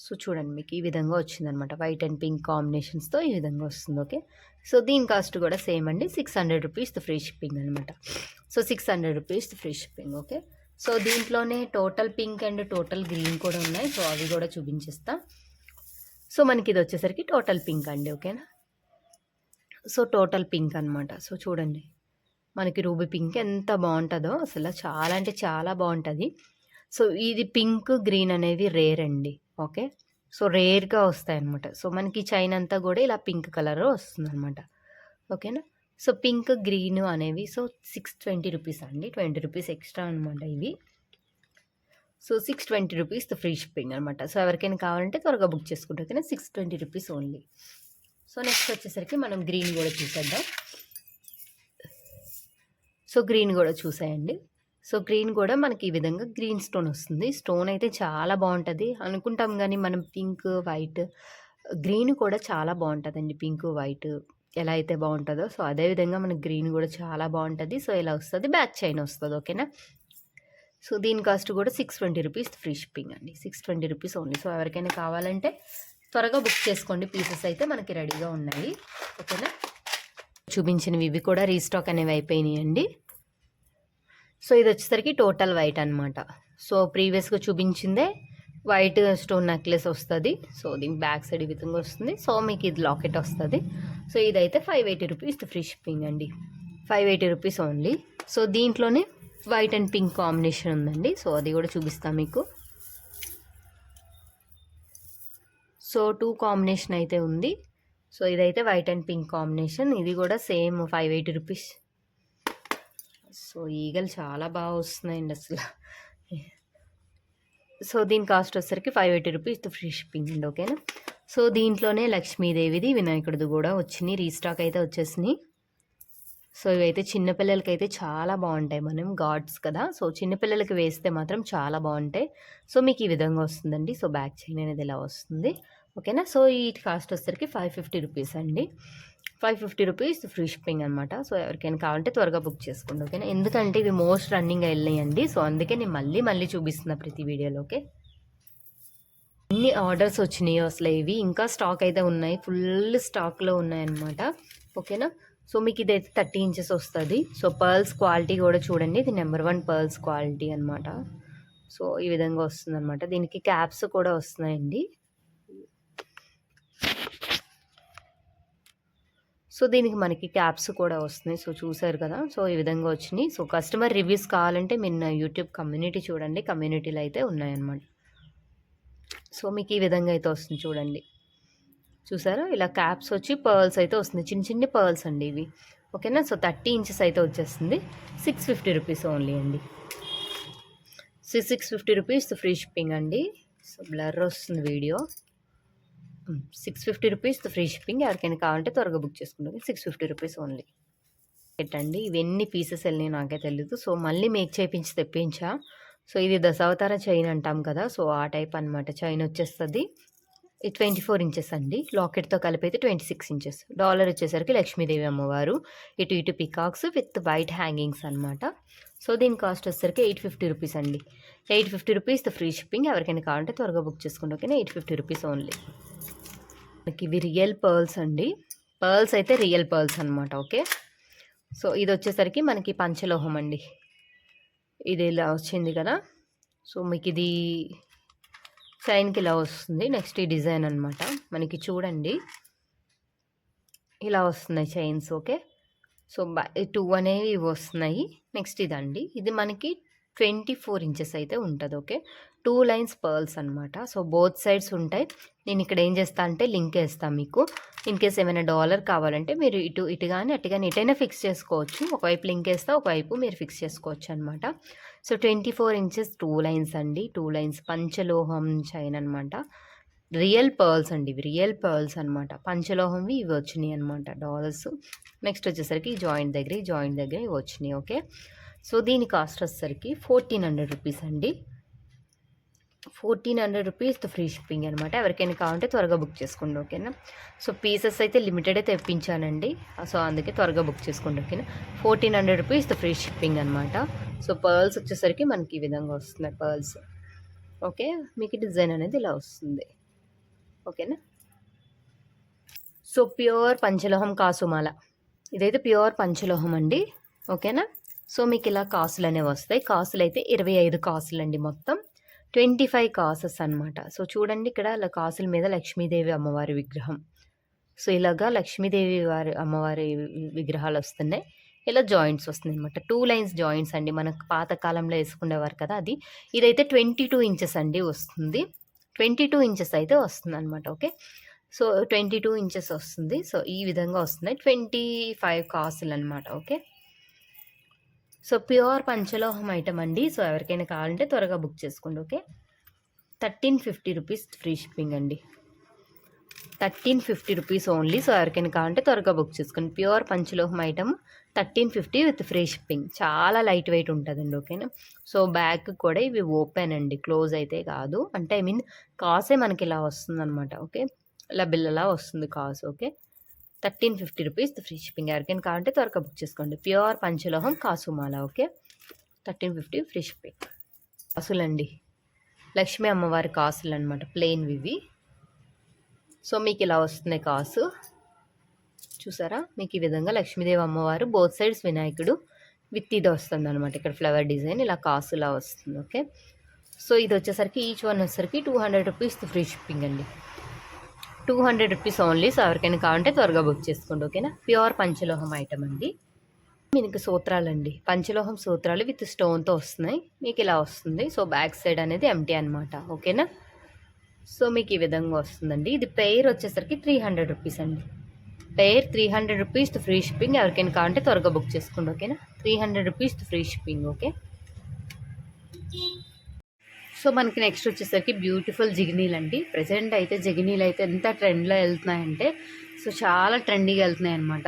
Speaker 1: సో చూడండి మీకు ఈ విధంగా వచ్చిందనమాట. వైట్ అండ్ పింక్ కాంబినేషన్స్తో ఈ విధంగా వస్తుంది, ఓకే. సో దీని కాస్ట్ కూడా సేమ్ అండి, 600 రూపీస్ ఫ్రీ షిప్పింగ్ అనమాట. So 600 rupees free shipping, okay. So దీంట్లోనే total pink and total green కూడా ఉన్నాయి. సో అవి కూడా చూపించేస్తా. సో మనకి ఇది వచ్చేసరికి టోటల్ పింక్ అండి, ఓకేనా. సో టోటల్ పింక్ అనమాట. సో చూడండి మనకి రూబీ పింక్ ఎంత బాగుంటుందో అసలు, చాలా అంటే చాలా బాగుంటుంది. సో ఇది పింక్ గ్రీన్ అనేవి రేర్ అండి, ఓకే. సో రేర్గా వస్తాయి అనమాట. సో మనకి చైన్ అంతా కూడా ఇలా పింక్ కలర్ వస్తుంది అనమాట, ఓకేనా. సో పింక్ గ్రీన్ అనేవి సో 620 రూపీస్ అండి, 20 రూపీస్ ఎక్స్ట్రా అనమాట ఇవి. సో 620 రూపీస్ ఫ్రీ షిప్పింగ్ అనమాట. సో ఎవరికైనా కావాలంటే త్వరగా బుక్ చేసుకుంటే ఓకేనా, 620 రూపీస్ ఓన్లీ. సో నెక్స్ట్ వచ్చేసరికి మనం గ్రీన్ కూడా చూసేద్దాం. సో గ్రీన్ కూడా చూసేయండి. సో గ్రీన్ కూడా మనకి ఈ విధంగా గ్రీన్ స్టోన్ వస్తుంది. స్టోన్ అయితే చాలా బాగుంటుంది అనుకుంటాం, కానీ మనం పింక్ వైట్ గ్రీన్ కూడా చాలా బాగుంటుందండి. పింక్ వైట్ ఎలా అయితే బాగుంటుందో సో అదేవిధంగా మనకి గ్రీన్ కూడా చాలా బాగుంటుంది. సో ఇలా వస్తుంది, బ్యాక్ చైన్ వస్తుంది, ఓకేనా. సో దీని కాస్ట్ కూడా 620 రూపీస్ ఫ్రీ షిప్పింగ్ అండి, 620 రూపీస్ ఓన్లీ. సో ఎవరికైనా కావాలంటే త్వరగా బుక్ చేసుకోండి, పీసెస్ అయితే మనకి రెడీగా ఉన్నాయి, ఓకేనా. చూపించినవి ఇవి కూడా రీస్టాక్ అనేవి అయిపోయినాయి అండి. సో ఇది వచ్చేసరికి టోటల్ వైట్ అనమాట. సో ప్రీవియస్గా చూపించిందే వైట్ స్టోన్ నెక్లెస్ వస్తుంది. సో దీనికి బ్యాక్ సైడ్ ఈ విధంగా వస్తుంది. సో మీకు ఇది లాకెట్ వస్తుంది. సో ఇదైతే 580 రూపీస్ ఫ్రీ షిప్పింగ్ అండి, 580 రూపీస్ ఓన్లీ. సో దీంట్లోనే వైట్ అండ్ పింక్ కాంబినేషన్ ఉందండి. సో అది కూడా చూపిస్తాను మీకు. సో 2 కాంబినేషన్ అయితే ఉంది. సో ఇదైతే వైట్ అండ్ పింక్ కాంబినేషన్, ఇది కూడా సేమ్ 580 రూపీస్. సో ఈగలు చాలా బాగా వస్తున్నాయండి అసలు. సో దీని కాస్ట్ వచ్చేసరికి 580 రూపీస్ ఫ్రీ షిప్పింగ్ అండి, ఓకేనా. సో దీంట్లోనే లక్ష్మీదేవిది వినాయకుడిది కూడా వచ్చినాయి, రీస్టాక్ అయితే వచ్చేసినాయి. సో ఇవైతే చిన్నపిల్లలకి అయితే చాలా బాగుంటాయి, మనం గాడ్స్ కదా. సో చిన్నపిల్లలకి వేస్తే మాత్రం చాలా బాగుంటాయి. సో మీకు ఈ విధంగా వస్తుందండి. సో బ్యాక్ చైన్ అనేది ఇలా వస్తుంది, ఓకేనా. సో ఈ కాస్ట్ వచ్చేసరికి 550 రూపీస్ అండి, 550 రూపీస్ ఫ్రీ షిప్పింగ్ అనమాట. సో ఎవరికైనా కావాలంటే త్వరగా బుక్ చేసుకోండి, ఓకేనా. ఎందుకంటే ఇవి మోస్ట్ రన్నింగ్ వెళ్ళినాయండి. సో అందుకే నేను మళ్ళీ చూపిస్తున్నా ప్రతి వీడియోలో, ఓకే. ఎన్ని ఆర్డర్స్ వచ్చినాయో అసలు ఇవి ఇంకా స్టాక్ అయితే ఉన్నాయి, ఫుల్ స్టాక్లో ఉన్నాయన్నమాట. ఓకేనా. సో మీకు ఇదైతే 30 ఇంచెస్ వస్తుంది. సో పర్ల్స్ క్వాలిటీ కూడా చూడండి, ఇది నెంబర్ 1 పర్ల్స్ క్వాలిటీ అనమాట. సో ఈ విధంగా వస్తుంది అనమాట. దీనికి క్యాప్స్ కూడా వస్తున్నాయండి. సో దీనికి మనకి క్యాప్స్ కూడా వస్తున్నాయి. సో చూసారు కదా, సో ఈ విధంగా వచ్చినాయి. సో కస్టమర్ రివ్యూస్ కావాలంటే మీరు నా యూట్యూబ్ కమ్యూనిటీ చూడండి, కమ్యూనిటీలో అయితే ఉన్నాయన్నమాట. సో మీకు ఈ విధంగా అయితే వస్తుంది చూడండి. చూసారా, ఇలా క్యాప్స్ వచ్చి పర్ల్స్ అయితే వస్తుంది, చిన్న చిన్న పర్ల్స్ అండి ఇవి. ఓకేనా. సో 30 ఇంచెస్ అయితే వచ్చేస్తుంది. 650 రూపీస్ ఓన్లీ అండి. సో 650 రూపీస్ ఫ్రీ షిప్పింగ్ అండి. సో బ్లర్ వస్తుంది వీడియో. 650 rupees free shipping. ఎవరికైనా కావాలంటే త్వరగా బుక్ చేసుకుంటారు. 650 రూపీస్ ఓన్లీ. పెట్టండి, ఇవన్నీ పీసెస్ వెళ్ళినాయి నాకే తెలియదు. సో మళ్ళీ మేక్ చేయించి తెప్పించా. సో ఇది దశావతార చైన్ అంటాం కదా, సో ఆ టైప్ అనమాట. చైన్ వచ్చేస్తుంది 24 ఇంచెస్ అండి. లాకెట్తో కలిపి అయితే 26 ఇంచెస్. డాలర్ వచ్చేసరికి లక్ష్మీదేవి అమ్మవారు, ఇటు ఇటు పికాక్స్ విత్ వైట్ హ్యాంగింగ్స్ అనమాట. సో దీని కాస్ట్ వచ్చేసరికి 850 రూపీస్ అండి. 850 రూపీస్ ఫ్రీ షిప్పింగ్. ఎవరికైనా కావాలంటే త్వరగా బుక్ చేసుకోండి. ఓకేనా. 850 రూపీస్ ఓన్లీ. మనకి ఇవి రియల్ పర్ల్స్ అండి. పర్ల్స్ అయితే రియల్ పర్ల్స్ అనమాట. ఓకే. సో ఇది వచ్చేసరికి మనకి పంచలోహం అండి. ఇది ఇలా వచ్చింది కదా. సో మీకు ఇది చైన్కి ఇలా వస్తుంది. నెక్స్ట్ ఈ డిజైన్ అనమాట మనకి చూడండి, ఇలా వస్తున్నాయి చైన్స్. ఓకే. సో 2 అనేవి వస్తున్నాయి. నెక్స్ట్ ఇదండి, ఇది మనకి 24 ఇంచెస్ అయితే ఉంటుంది. ఓకే. 2 లైన్స్ పర్ల్స్ అనమాట. సో బోత్ సైడ్స్ ఉంటాయి. నేను ఇక్కడ ఏం చేస్తా అంటే లింక్ వేస్తాను మీకు. ఇన్ కేస్ ఏమైనా డాలర్ కావాలంటే మీరు ఇటు కానీ అటు కానీ ఎటైనా ఫిక్స్ చేసుకోవచ్చు. ఒకవైపు లింక్ వేస్తా, ఒకవైపు మీరు ఫిక్స్ చేసుకోవచ్చు అనమాట. సో 24 ఇంచెస్ 2 లైన్స్ అండి. 2 లైన్స్ పంచలోహం చైన్ అనమాట. రియల్ పర్ల్స్ అండి, ఇవి రియల్ పర్ల్స్ అనమాట. పంచలోహంవి ఇవి వచ్చినాయి అనమాట డాలర్స్. నెక్స్ట్ వచ్చేసరికి జాయింట్ దగ్గర ఇవి వచ్చినాయి. ఓకే. సో దీని కాస్ట్ వచ్చేసరికి 1400 రూపీస్ అండి. 1400 రూపీస్ ఫ్రీ షిప్పింగ్ అనమాట. ఎవరికైనా కావాలంటే త్వరగా బుక్ చేసుకోండి. ఓకేనా. సో పీసెస్ అయితే లిమిటెడే తెప్పించానండి, సో అందుకే త్వరగా బుక్ చేసుకోండి. ఓకేనా. 1400 రూపీస్ ఫ్రీ షిప్పింగ్ అనమాట. సో పర్ల్స్ వచ్చేసరికి మనకి ఈ విధంగా వస్తున్నాయి పర్ల్స్. ఓకే. మీకు డిజైన్ అనేది ఇలా వస్తుంది. ఓకేనా. సో ప్యూర్ పంచలోహం కాసుమాల, ఇదైతే ప్యూర్ పంచలోహం అండి. ఓకేనా. సో మీకు ఇలా కాసులు అనేవి వస్తాయి. కాసులు అయితే 25 కాసులు అండి, మొత్తం 25 కాసెస్ అనమాట. సో చూడండి, ఇక్కడ అలా కాసుల మీద లక్ష్మీదేవి అమ్మవారి విగ్రహం. సో ఇలాగా లక్ష్మీదేవి అమ్మవారి విగ్రహాలు వస్తున్నాయి. ఇలా జాయింట్స్ వస్తున్నాయి అనమాట. 2 లైన్స్ జాయింట్స్ అండి, మనకు పాతకాలంలో వేసుకునేవారు కదా అది. ఇదైతే 22 ఇంచెస్ అండి వస్తుంది. 22 ఇంచెస్ అయితే వస్తుంది అనమాట. ఓకే. సో 22 ఇంచెస్ వస్తుంది. సో ఈ విధంగా వస్తున్నాయి 25 కాసులు అనమాట. ఓకే. సో ప్యూర్ పంచలోహం ఐటమ్ అండి. సో ఎవరికైనా కావాలంటే త్వరగా బుక్ చేసుకోండి. ఓకే. 1350 రూపీస్ ఫ్రీ షిప్పింగ్ అండి. 1350 రూపీస్ ఓన్లీ. సో ఎవరికైనా కావాలంటే త్వరగా బుక్ చేసుకోండి. ప్యూర్ పంచలోహం ఐటమ్ 1350 విత్ ఫ్రీ షిప్పింగ్. చాలా లైట్ వెయిట్ ఉంటుందండి. ఓకేనా. సో బ్యాక్ కూడా ఇవి ఓపెన్ అండి, క్లోజ్ అయితే కాదు. అంటే ఐ మీన్ కాసే మనకి ఇలా వస్తుంది అనమాట. ఓకే. ఇలా బిల్లలా వస్తుంది కాసు. ఓకే. 1350 rupees free shipping. ఎవరికైనా కావాలంటే త్వరగా బుక్ చేసుకోండి. ప్యూర్ పంచలోహం కాసుమాల. ఓకే. 1350 free shipping. కాసులండి, లక్ష్మీ అమ్మవారి కాసులు అనమాట, ప్లెయిన్ ఇవి. సో మీకు ఇలా వస్తున్నాయి కాసు. చూసారా, మీకు ఈ విధంగా లక్ష్మీదేవి అమ్మవారు, బోత్ సైడ్స్ వినాయకుడు విత్ ఇది వస్తుంది అనమాట. ఇక్కడ ఫ్లవర్ డిజైన్ ఇలా కాసులా వస్తుంది. ఓకే. సో ఇది వచ్చేసరికి ఈచ్ వన్ వచ్చేసరికి 200 రూపీస్ ఫ్రీ షిప్పింగ్ అండి. 200 రూపీస్ ఓన్లీ. సో ఎవరికైనా కావాలంటే త్వరగా బుక్ చేసుకోండి. ఓకేనా. ప్యూర్ పంచలోహం ఐటమ్ అండి. మీకు సూత్రాలు అండి, పంచలోహం సూత్రాలు విత్ స్టోన్తో వస్తున్నాయి. మీకు ఇలా వస్తుంది. సో బ్యాక్ సైడ్ అనేది ఎంటీ అనమాట. ఓకేనా. సో మీకు ఈ విధంగా వస్తుందండి. ఇది పెయిర్ వచ్చేసరికి 300 రూపీస్ అండి. Pair 300 rupees free shipping. ఎవరికైనా కావాలంటే త్వరగా బుక్ చేసుకోండి. ఓకేనా. 300 rupees free shipping. Okay. So మనకి నెక్స్ట్ వచ్చేసరికి బ్యూటిఫుల్ జిగినీలు అండి. ప్రజెంట్ అయితే జిగినీలు అయితే ఎంత ట్రెండ్లో వెళ్తున్నాయంటే, సో చాలా ట్రెండీగా వెళ్తున్నాయి అనమాట.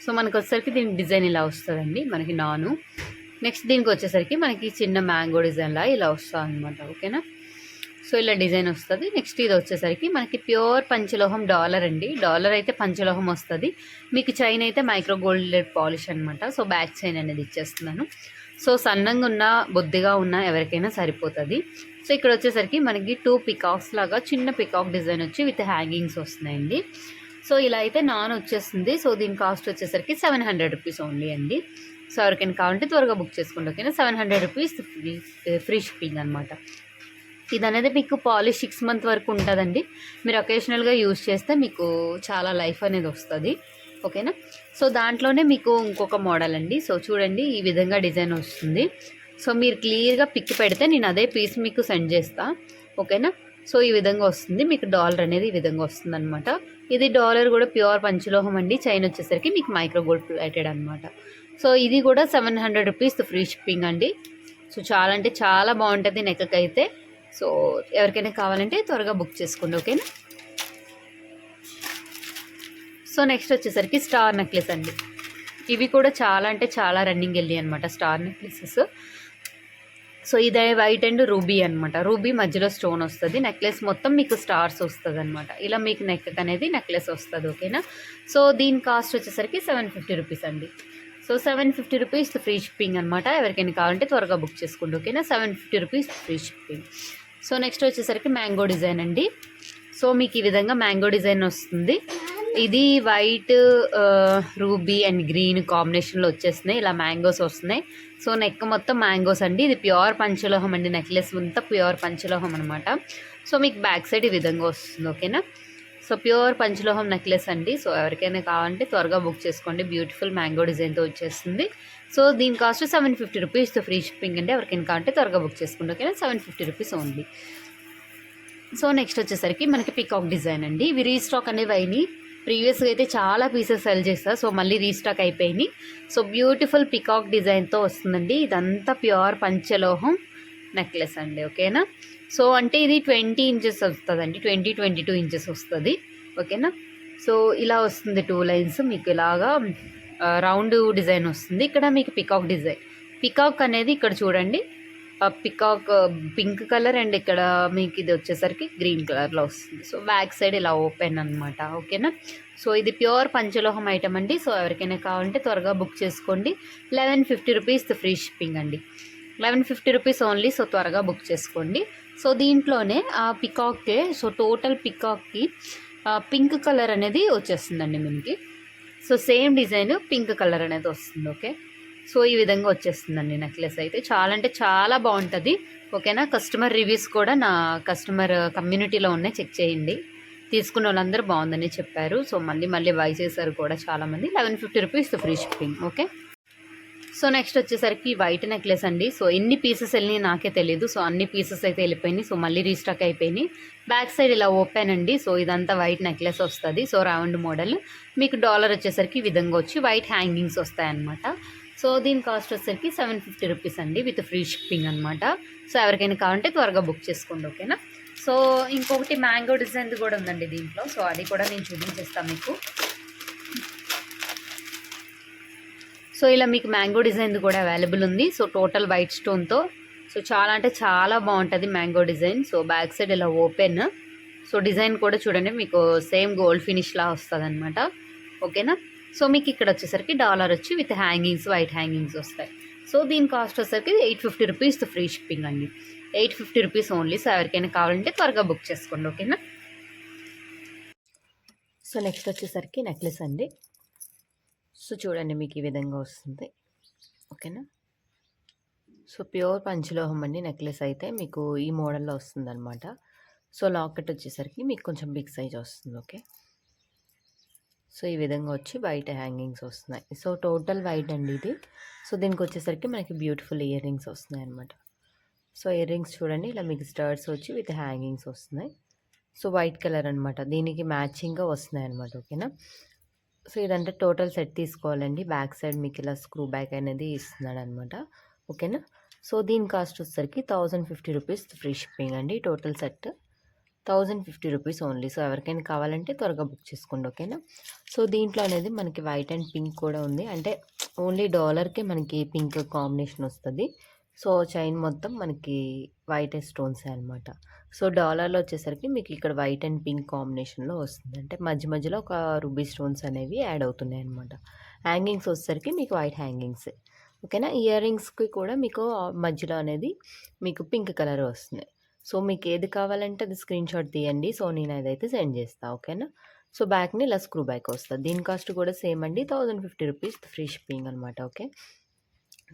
Speaker 1: సో మనకి వచ్చేసరికి దీనికి డిజైన్ ఇలా వస్తుందండి, మనకి నాను. నెక్స్ట్ దీనికి వచ్చేసరికి మనకి చిన్న మ్యాంగో డిజైన్లా ఇలా వస్తుంది అనమాట. ఓకేనా. సో ఇలా డిజైన్ వస్తుంది. నెక్స్ట్ ఇది వచ్చేసరికి మనకి ప్యూర్ పంచలోహం డాలర్ అండి. డాలర్ అయితే పంచలోహం వస్తుంది. మీకు చైన్ అయితే మైక్రో గోల్డెడ్ పాలిష్ అనమాట. సో బ్యాక్ చైన్ అనేది ఇచ్చేస్తున్నాను. సో సన్నంగా ఉన్న, బొద్దిగా ఉన్న ఎవరికైనా సరిపోతుంది. సో ఇక్కడ వచ్చేసరికి మనకి 2 పికాక్స్ లాగా చిన్న పికాక్ డిజైన్ వచ్చి విత్ హ్యాంగింగ్స్ వస్తున్నాయండి. సో ఇలా అయితే నాన్ వచ్చేస్తుంది. సో దీని కాస్ట్ వచ్చేసరికి 700 రూపీస్ ఓన్లీ అండి. సో ఎవరికైనా కావాలంటే త్వరగా బుక్ చేసుకోండి. ఓకేనా, 700 రూపీస్ ఫ్రీ షిప్పింగ్ అనమాట. ఇది అనేది మీకు పాలిష్ 6 మంత్ వరకు ఉంటుందండి. మీరు ఒకేషనల్గా యూజ్ చేస్తే మీకు చాలా లైఫ్ అనేది వస్తుంది. ఓకేనా, సో దాంట్లోనే మీకు ఇంకొక మోడల్ అండి. సో చూడండి, ఈ విధంగా డిజైన్ వస్తుంది. సో మీరు క్లియర్గా పిక్ పెడితే నేను అదే పీస్ మీకు సెండ్ చేస్తా. ఓకేనా, సో ఈ విధంగా వస్తుంది మీకు. డాలర్ అనేది ఈ విధంగా వస్తుంది అనమాట. ఇది డాలర్ కూడా ప్యూర్ పంచలోహం అండి. చైన్ వచ్చేసరికి మీకు మైక్రో గోల్డ్ ప్లేటెడ్ అనమాట. సో ఇది కూడా 700 రూపీస్ ఫ్రీ షిప్పింగ్ అండి. సో చాలా అంటే చాలా బాగుంటుంది నెక్కి అయితే. సో ఎవరికైనా కావాలంటే త్వరగా బుక్ చేసుకోండి. ఓకేనా, సో నెక్స్ట్ వచ్చేసరికి స్టార్ నెక్లెస్ అండి. ఇవి కూడా చాలా అంటే చాలా రన్నింగ్ వెళ్ళి అనమాట స్టార్ నెక్లెసెస్. సో ఇదే వైట్ అండ్ రూబీ అనమాట. రూబీ మధ్యలో స్టోన్ వస్తుంది. నెక్లెస్ మొత్తం మీకు స్టార్స్ వస్తుంది అనమాట. ఇలా మీకు నెక్ అనేది నెక్లెస్ వస్తుంది. ఓకేనా, సో దీని కాస్ట్ వచ్చేసరికి 750 రూపీస్ అండి. సో 750 రూపీస్ ఫ్రీ షిప్పింగ్ అనమాట. ఎవరికైనా కావాలంటే త్వరగా బుక్ చేసుకోండి. ఓకేనా, 750 rupees free shipping. So next వచ్చేసరికి మ్యాంగో డిజైన్ అండి. సో మీకు ఈ విధంగా మ్యాంగో డిజైన్ వస్తుంది. ఇది వైట్, రూబీ అండ్ గ్రీన్ కాంబినేషన్లో వచ్చేస్తున్నాయి. ఇలా మ్యాంగోస్ వస్తున్నాయి. సో నెక్ మొత్తం మ్యాంగోస్ అండి. ఇది ప్యూర్ పంచలోహం అండి. నెక్లెస్ అంతా ప్యూర్ పంచలోహం అనమాట. సో మీకు బ్యాక్ సైడ్ ఈ విధంగా వస్తుంది. ఓకేనా, సో ప్యూర్ పంచలోహం నెక్లెస్ అండి. సో ఎవరికైనా కావాలంటే త్వరగా బుక్ చేసుకోండి. బ్యూటిఫుల్ మ్యాంగో డిజైన్తో వచ్చేస్తుంది. సో దీని కాస్ట్ 750 రూపీస్ ఫ్రీ షిప్పింగ్ అండి. ఎవరికైనా కావాలంటే త్వరగా బుక్ చేసుకోండి. ఓకేనా, 750 రూపీస్ ఓన్లీ. సో నెక్స్ట్ వచ్చేసరికి మనకి పికాక్ డిజైన్ అండి. ఇవి రీస్టాక్ అనేవి అయినాయి. ప్రీవియస్గా అయితే చాలా పీసెస్ సెల్ చేస్తారు. సో మళ్ళీ రీస్టాక్ అయిపోయినాయి. సో బ్యూటిఫుల్ పికాక్ డిజైన్తో వస్తుందండి. ఇదంతా ప్యూర్ పంచలోహం నెక్లెస్ అండి. ఓకేనా, సో అంటే ఇది 20 ఇంచెస్ వస్తుందండి. 22 ఇంచెస్ వస్తుంది. ఓకేనా, సో ఇలా వస్తుంది 2 లైన్స్ మీకు. ఇలాగా రౌండ్ డిజైన్ వస్తుంది. ఇక్కడ మీకు పికాక్ డిజైన్, పికాక్ అనేది ఇక్కడ చూడండి, పికాక్ పింక్ కలర్ అండ్ ఇక్కడ మీకు ఇది వచ్చేసరికి గ్రీన్ కలర్లో వస్తుంది. సో బ్యాక్ సైడ్ ఇలా ఓపెన్ అనమాట. ఓకేనా, సో ఇది ప్యూర్ పంచలోహం ఐటమ్ అండి. సో ఎవరికైనా కావాలంటే త్వరగా బుక్ చేసుకోండి. 1150 రూపీస్ ఫ్రీ షిప్పింగ్ అండి. 1150 రూపీస్ ఓన్లీ. సో త్వరగా బుక్ చేసుకోండి. సో దీంట్లోనే ఆ పికాక్కే, సో టోటల్ పికాక్కి పింక్ కలర్ అనేది వచ్చేస్తుందండి మనకి. So same design pink colour అనేది వస్తుంది. ఓకే, సో ఈ విధంగా వచ్చేస్తుందండి నెక్లెస్ అయితే. చాలా అంటే చాలా బాగుంటుంది. ఓకేనా, కస్టమర్ రివ్యూస్ కూడా నా కస్టమర్ కమ్యూనిటీలో ఉన్నాయి, చెక్ చేయండి. తీసుకున్న వాళ్ళందరూ బాగుందని చెప్పారు. సో మళ్ళీ బై చేశారు కూడా చాలామంది. 1150 rupees free shipping. Okay, so next వచ్చేసరికి వైట్ నెక్లెస్ అండి. సో ఎన్ని పీసెస్ వెళ్ళినాయి నాకే తెలియదు. సో అన్ని పీసెస్ అయితే వెళ్ళిపోయినాయి. సో మళ్ళీ రీస్టాక్ అయిపోయినాయి. బ్యాక్ సైడ్ ఇలా ఓపెన్ అండి. సో ఇదంతా వైట్ నెక్లెస్ వస్తుంది. సో రౌండ్ మోడల్ మీకు. డాలర్ వచ్చేసరికి ఈ విధంగా వచ్చి వైట్ హ్యాంగింగ్స్ వస్తాయన్నమాట. సో దీని కాస్ట్ వచ్చేసరికి 750 రూపీస్ అండి విత్ ఫ్రీ షిప్పింగ్ అనమాట. సో ఎవరికైనా కావాలంటే త్వరగా బుక్ చేసుకోండి. ఓకేనా, సో ఇంకొకటి మ్యాంగో డిజైన్ కూడా ఉందండి దీంట్లో. సో అది కూడా నేను చూపించేస్తాను మీకు. సో ఇలా మీకు మ్యాంగో డిజైన్ కూడా అవైలబుల్ ఉంది. సో టోటల్ వైట్ స్టోన్తో. సో చాలా అంటే చాలా బాగుంటుంది mango design. So back side ఇలా ఓపెన్. సో డిజైన్ కూడా చూడండి మీకు సేమ్ గోల్డ్ ఫినిష్లా వస్తుంది అనమాట. ఓకేనా, సో మీకు ఇక్కడ వచ్చేసరికి డాలర్ వచ్చి విత్ హ్యాంగింగ్స్, వైట్ హ్యాంగింగ్స్ వస్తాయి. సో దీని కాస్ట్ వచ్చేసరికి 850 రూపీస్ ఫ్రీ షిప్పింగ్ అండి. 850 రూపీస్ ఓన్లీ. సో ఎవరికైనా కావాలంటే త్వరగా బుక్ చేసుకోండి. ఓకేనా, సో నెక్స్ట్ వచ్చేసరికి నెక్లెస్ అండి. సో చూడండి మీకు ఈ విధంగా వస్తుంది. ఓకేనా, సో ప్యూర్ పంచలోహం అండి నెక్లెస్ అయితే మీకు ఈ మోడల్లో వస్తుంది అనమాట. సో లాకెట్ వచ్చేసరికి మీకు కొంచెం బిగ్ సైజ్ వస్తుంది. ఓకే, సో ఈ విధంగా వచ్చి వైట్ హ్యాంగింగ్స్ వస్తున్నాయి. సో టోటల్ వైట్ అండి ఇది. సో దీనికి వచ్చేసరికి మనకి బ్యూటిఫుల్ ఇయర్ రింగ్స్ వస్తున్నాయి అనమాట. సో ఇయర్ రింగ్స్ చూడండి ఇలా మీకు స్టర్స్ వచ్చి విత్ హ్యాంగింగ్స్ వస్తున్నాయి. సో వైట్ కలర్ అనమాట. దీనికి మ్యాచింగ్గా వస్తున్నాయి అనమాట. ఓకేనా, సో ఇదంటే టోటల్ సెట్ తీసుకోవాలండి. బ్యాక్ సైడ్ మీకు ఇలా స్క్రూ బ్యాక్ అనేది ఇస్తున్నాడు అనమాట. ఓకేనా, సో దీని కాస్ట్ వచ్చేసరికి 1050 రూపీస్ ఫ్రీ షిప్పింగ్ అండి. Total set 1050 rupees only. So ఎవరికైనా కావాలంటే త్వరగా బుక్ చేసుకోండి. ఓకేనా, సో దీంట్లో అనేది మనకి వైట్ అండ్ పింక్ కూడా ఉంది. అంటే ఓన్లీ డాలర్కే మనకి పింక్ కాంబినేషన్ వస్తుంది. సో చైన్ మొత్తం మనకి వైట్ స్టోన్సే అనమాట. సో డాలర్లో వచ్చేసరికి మీకు ఇక్కడ వైట్ అండ్ పింక్ కాంబినేషన్లో వస్తుంది. అంటే మధ్యలో ఒక రూబీ స్టోన్స్ అనేవి యాడ్ అవుతున్నాయి అనమాట. హ్యాంగింగ్స్ వచ్చేసరికి మీకు వైట్ హ్యాంగింగ్స్. ఓకేనా, ఇయర్ రింగ్స్కి కూడా మీకు మధ్యలో అనేది మీకు పింక్ కలర్ వస్తుంది. సో మీకు ఏది కావాలంటే అది స్క్రీన్ షాట్ తీయండి. సో నేను అదైతే సెండ్ చేస్తా. ఓకేనా. సో బ్యాక్ని ఇలా స్క్రూ బ్యాక్ వస్తుంది. దీని కాస్ట్ కూడా సేమ్ అండి, 1050 రూపీస్ ఫ్రీ షిప్పింగ్ అనమాట. Okay,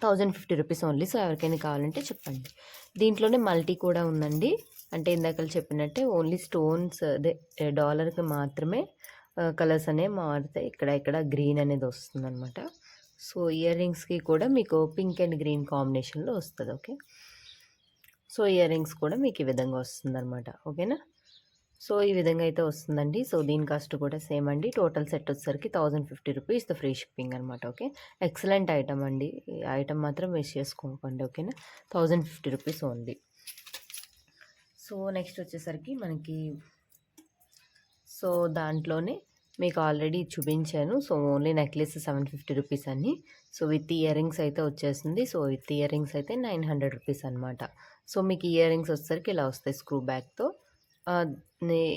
Speaker 1: 1050 rupees only. సో ఎవరికైనా కావాలంటే చెప్పండి. దీంట్లోనే మల్టీ కూడా ఉందండి. అంటే ఇందాక చెప్పినట్టే ఓన్లీ స్టోన్స్ అదే డాలర్కి మాత్రమే కలర్స్ అనేవి మారుతాయి. ఇక్కడ గ్రీన్ అనేది వస్తుంది అనమాట. సో ఇయర్ రింగ్స్కి కూడా మీకు పింక్ అండ్ గ్రీన్ కాంబినేషన్లో వస్తుంది. ఓకే, సో ఇయర్ రింగ్స్ కూడా మీకు ఈ విధంగా వస్తుంది అనమాట. ఓకేనా. సో ఈ విధంగా అయితే వస్తుందండి. సో దీని కాస్ట్ కూడా సేమ్ అండి. టోటల్ సెట్ వచ్చేసరికి 1050 రూపీస్ ఫ్రీ షిప్పింగ్ అనమాట. ఓకే, ఎక్సలెంట్ ఐటమ్ అండి. ఈ ఐటమ్ మాత్రం వేస్ట్ చేసుకోకండి. ఓకేనా, 1050 రూపీస్ ఓన్లీ. సో నెక్స్ట్ వచ్చేసరికి మనకి సో దాంట్లోనే మీకు ఆల్రెడీ చూపించాను. సో ఓన్లీ నెక్లెస్ 750 రూపీస్ అని. సో విత్ ఇయర్ రింగ్స్ అయితే వచ్చేసింది. సో విత్ ఇయర్ రింగ్స్ అయితే 900 రూపీస్ అనమాట. సో మీకు ఇయర్ రింగ్స్ వచ్చేసరికి ఇలా వస్తాయి స్క్రూ బ్యాక్తో.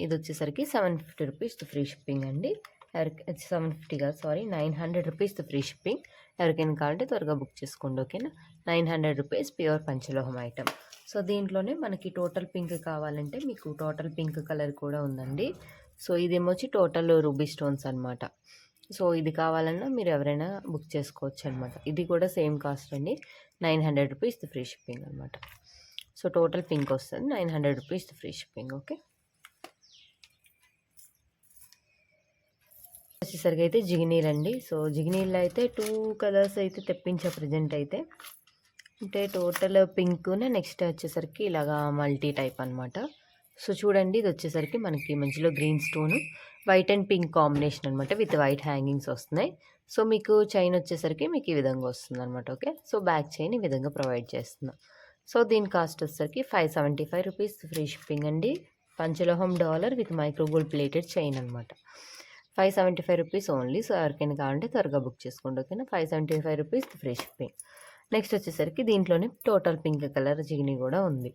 Speaker 1: ఇది వచ్చేసరికి 750 రూపీస్ ఫ్రీ షిప్పింగ్ అండి. 750 కాదు, సారీ, 900 రూపీస్ ఫ్రీ షిప్పింగ్. ఎవరికైనా కావాలంటే త్వరగా బుక్ చేసుకోండి. ఓకేనా, 900 రూపీస్ ప్యూర్ పంచలోహం ఐటమ్. సో దీంట్లోనే మనకి టోటల్ పింక్ కావాలంటే మీకు టోటల్ పింక్ కలర్ కూడా ఉందండి. సో ఇదేమొచ్చి టోటల్ రూబీ స్టోన్స్ అనమాట. సో ఇది కావాలన్నా మీరు ఎవరైనా బుక్ చేసుకోవచ్చు అనమాట. ఇది కూడా సేమ్ కాస్ట్ అండి, 900 రూపీస్ ఫ్రీ షిప్పింగ్ అనమాట. సో టోటల్ పింక్ వస్తుంది, 900 రూపీస్ ఫ్రీ షిప్పింగ్. ఓకే, వచ్చేసరికి అయితే జిగినీలు అండి. సో జిగినీళ్ళు అయితే 2 కలర్స్ అయితే తెప్పించా ప్రజెంట్ అయితే. అంటే టోటల్ పింక్, నెక్స్ట్ వచ్చేసరికి ఇలాగా మల్టీ టైప్ అనమాట. సో చూడండి, ఇది వచ్చేసరికి మనకి మధ్యలో green stone, white and pink combination అనమాట. విత్ వైట్ హ్యాంగింగ్స్ వస్తున్నాయి. సో మీకు చైన్ వచ్చేసరికి మీకు ఈ విధంగా వస్తుంది అనమాట. ఓకే, సో బ్యాక్ చైన్ ఈ విధంగా ప్రొవైడ్ చేస్తున్నాం. సో దీని కాస్ట్ వచ్చేసరికి 575 రూపీస్ ఫ్రీ షిప్పింగ్ అండి. పంచలోహం dollar with micro gold plated chain అనమాట. 575 రూపీస్ ఓన్లీ. సో ఎవరికైనా కావాలంటే త్వరగా బుక్ చేసుకోండి. ఓకేనా, 575 రూపీస్ ఫ్రీ షిప్పింగ్. నెక్స్ట్ వచ్చేసరికి దీంట్లోనే టోటల్ పింక్ కలర్ జిగిని కూడా ఉంది.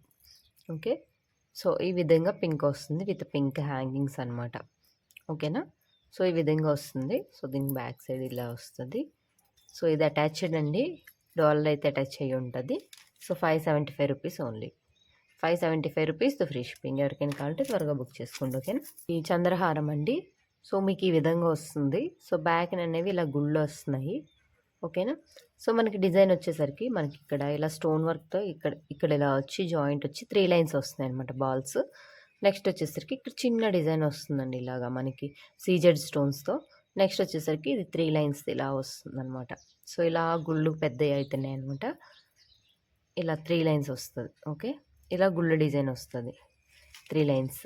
Speaker 1: ఓకే, సో ఈ విధంగా పింక్ వస్తుంది విత్ పింక్ హ్యాంగింగ్స్ అనమాట. ఓకేనా, సో ఈ విధంగా వస్తుంది. సో దీనికి బ్యాక్ సైడ్ ఇలా వస్తుంది. సో ఇది అటాచ్డ్ అండి, డాలర్ అయితే అటాచ్ అయ్యి ఉంటుంది. So 575 rupees only. 575 rupees free shipping. ఎవరికైనా కావాలంటే త్వరగా బుక్ చేసుకోండి. ఓకేనా, ఈ చంద్రహారం అండి. సో మీకు ఈ విధంగా వస్తుంది. సో బ్యాక్ అనేవి ఇలా గుళ్ళు వస్తున్నాయి. ఓకేనా, సో మనకి డిజైన్ వచ్చేసరికి మనకి ఇక్కడ ఇలా స్టోన్ వర్క్తో ఇక్కడ ఇలా వచ్చి జాయింట్ వచ్చి 3 లైన్స్ వస్తున్నాయి అనమాట, బాల్స్. నెక్స్ట్ వచ్చేసరికి ఇక్కడ చిన్న డిజైన్ వస్తుందండి ఇలాగా మనకి సీజెడ్ స్టోన్స్తో. నెక్స్ట్ వచ్చేసరికి ఇది 3 లైన్స్ ఇలా వస్తుంది అనమాట. సో ఇలా గుళ్ళు పెద్దవి అవుతున్నాయి అనమాట. ఇలా 3 లైన్స్ వస్తుంది. ఓకే, ఇలా గుళ్ళ డిజైన్ వస్తుంది, 3 లైన్స్.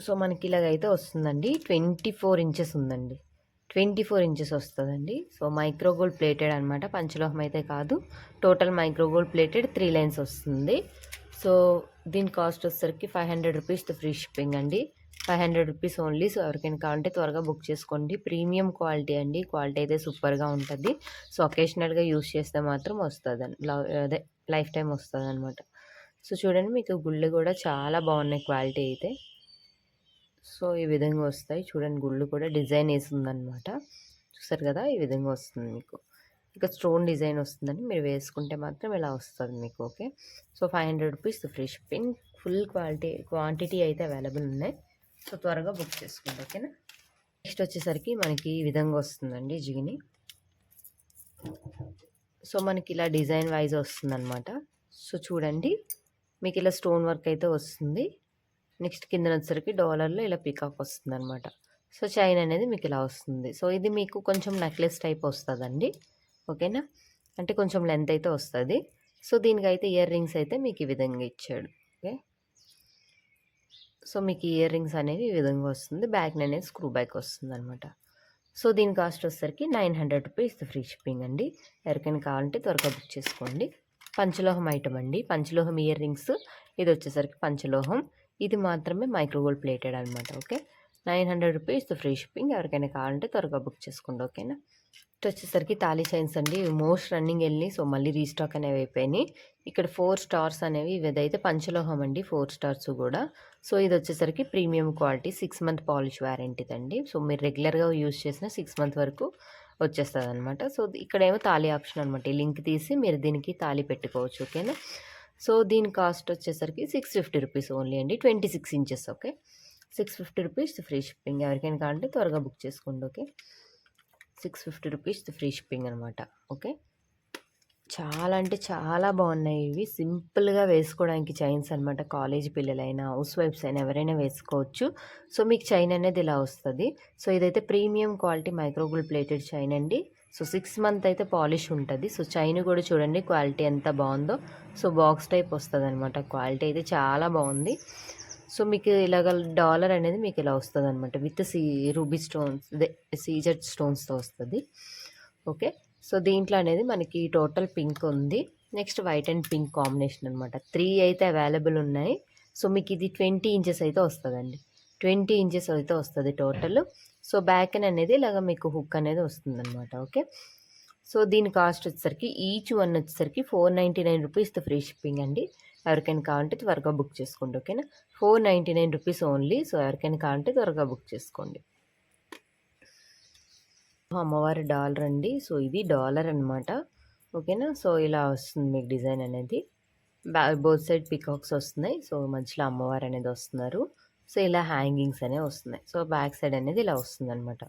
Speaker 1: సో మనకి ఇలాగైతే వస్తుందండి. 24 ఇంచెస్ ఉందండి, 24 ఇంచెస్ వస్తుందండి. సో మైక్రోగోల్డ్ ప్లేటెడ్ అనమాట, పంచలోహం అయితే కాదు. టోటల్ మైక్రోగోల్డ్ ప్లేటెడ్ 3 లైన్స్ వస్తుంది. సో దీని కాస్ట్ వచ్చేసరికి 500 రూపీస్ ఫ్రీ షిప్పింగ్ అండి. 500 రూపీస్ ఓన్లీ. సో ఎవరికైనా కావాలంటే త్వరగా బుక్ చేసుకోండి. ప్రీమియం క్వాలిటీ అండి, క్వాలిటీ అయితే సూపర్గా ఉంటుంది. సో ఒకేషనల్గా యూస్ చేస్తే మాత్రం వస్తుంది, అదే లైఫ్ టైం వస్తుంది అనమాట. సో చూడండి, మీకు గుళ్ళు కూడా చాలా బాగున్నాయి క్వాలిటీ అయితే. సో ఈ విధంగా వస్తాయి చూడండి, గుళ్ళు కూడా డిజైన్ వేసి ఉందన్నమాట. చూసారు కదా, ఈ విధంగా వస్తుంది మీకు. ఇక స్టోన్ డిజైన్ వస్తుందని మీరు వేసుకుంటే మాత్రం ఇలా వస్తుంది మీకు. Okay, so 500 rupees free shipping. Full quantity అయితే అవైలబుల్ ఉన్నాయి. సో త్వరగా బుక్ చేసుకోండి. ఓకేనా, నెక్స్ట్ వచ్చేసరికి మనకి ఈ విధంగా వస్తుందండి జిగిని. సో మనకి ఇలా డిజైన్ వైజ్ వస్తుంది అనమాట. సో చూడండి, మీకు ఇలా స్టోన్ వర్క్ అయితే వస్తుంది. నెక్స్ట్ కింద వచ్చేసరికి డాలర్లో ఇలా పీకాక్ వస్తుంది అనమాట. సో చైన్ అనేది మీకు ఇలా వస్తుంది. సో ఇది మీకు కొంచెం నెక్లెస్ టైప్ వస్తుందండి. ఓకేనా, అంటే కొంచెం లెంత్ అయితే వస్తుంది. సో దీనికైతే ఇయర్ రింగ్స్ అయితే మీకు ఈ విధంగా ఇచ్చాడు. ఓకే, సో మీకు ఇయర్ రింగ్స్ అనేవి ఈ విధంగా వస్తుంది. బ్యాక్ అనేది స్క్రూ బ్యాక్ వస్తుంది అనమాట. సో దీని కాస్ట్ వచ్చేసరికి 900 రూపీస్ ఫ్రీ షిప్పింగ్ అండి. ఎవరికైనా కావాలంటే త్వరగా బుక్ చేసుకోండి. పంచలోహం ఐటమ్ అండి, పంచలోహం ఇయర్ రింగ్స్. ఇది వచ్చేసరికి పంచలోహం, ఇది మాత్రమే మైక్రోగోల్డ్ ప్లేటెడ్ అనమాట. Okay, 900 rupees free shipping. ఎవరికైనా కావాలంటే త్వరగా బుక్ చేసుకోండి. ఓకేనా, నెక్స్ట్ వచ్చేసరికి తాళీ చైన్స్ అండి. మోస్ట్ రన్నింగ్ వెళ్ళి సో మళ్ళీ రీస్టాక్ అనేవి అయిపోయినాయి. ఇక్కడ 4 స్టార్స్ అనేవి, ఇదైతే పంచలోహం అండి, 4 స్టార్స్ కూడా. సో ఇది వచ్చేసరికి ప్రీమియం క్వాలిటీ, 6 మంత్ పాలిష్ వ్యారంటీది అండి. సో మీరు రెగ్యులర్గా యూజ్ చేసిన 6 మంత్ వరకు వచ్చేస్తదనమాట. సో, ఇక్కడేమో తాళి ఆప్షన్ అనమాట. ఈ లింక్ తీసి మీరు దీనికి తాళి పెట్టుకోవచ్చు. ఓకేనా. సో, దీని కాస్ట్ వచ్చేసరికి 650 రూపీస్ ఓన్లీ అండి. 26 inches. Okay. 650 rupees free shipping. ఎవరికైనా కావాలంటే త్వరగా బుక్ చేసుకోండి. ఓకే. 650 రూపీస్ ఫ్రీ షిప్పింగ్ అనమాట. ఓకే. చాలా అంటే చాలా బాగున్నాయి ఇవి. సింపుల్‌గా వేసుకోవడానికి చైన్స్ అనమాట. కాలేజీ పిల్లలైనా, హౌస్ వైఫ్స్ అయినా ఎవరైనా వేసుకోవచ్చు. సో, మీకు చైన్ అనేది ఇలా వస్తది. సో, ఇదైతే premium quality micro gold plated chain అండి. సో, 6 మంత్ అయితే పాలిష్ ఉంటది. సో, చైన్ కూడా చూడండి క్వాలిటీ ఎంత బాగుందో. సో, బాక్స్ టైప్ వస్తదనమాట. క్వాలిటీ అయితే చాలా బాగుంది. సో, మీకు ఇలాగ డాలర్ అనేది మీకు ఇలా వస్తదనమాట. విత్ రూబీ స్టోన్స్ అదే సీజెడ్ స్టోన్స్‌తో వస్తది. ఓకే. సో, దీంట్లో అనేది మనకి టోటల్ పింక్ ఉంది. Next white and pink combination అనమాట. 3 అయితే అవైలబుల్ ఉన్నాయి. సో, మీకు ఇది 20 ఇంచెస్ అయితే వస్తదండి. 20 ఇంచెస్ అయితే వస్తది టోటల్. సో, బ్యాక్ అనేది ఇలాగ మీకు హుక్ అనేది వస్తుందనమాట. ఓకే. సో, దీని కాస్ట్ వచ్చేసరికి ఈచ్ వన్ వచ్చేసరికి 499 రూపీస్‌తో ఫ్రీ షిప్పింగ్ అండి. ఎవరికైనా కావాలంటే త్వరగా బుక్ చేసుకోండి. ఓకేనా. 499 రూపీస్ ఓన్లీ. సో, ఎవరికైనా కావాలంటే త్వరగా బుక్ చేసుకోండి. అమ్మవారి డాలర్ అండి. సో, ఇది డాలర్ అనమాట. ఓకేనా. సో, ఇలా వస్తుంది మీకు డిజైన్ అనేది. బోత్ సైడ్ పికాక్స్ వస్తున్నాయి. సో, మధ్యలో అమ్మవారు అనేది వస్తున్నారు. సో, ఇలా హ్యాంగింగ్స్ అనేవి వస్తున్నాయి. సో, బ్యాక్ సైడ్ అనేది ఇలా వస్తుందనమాట.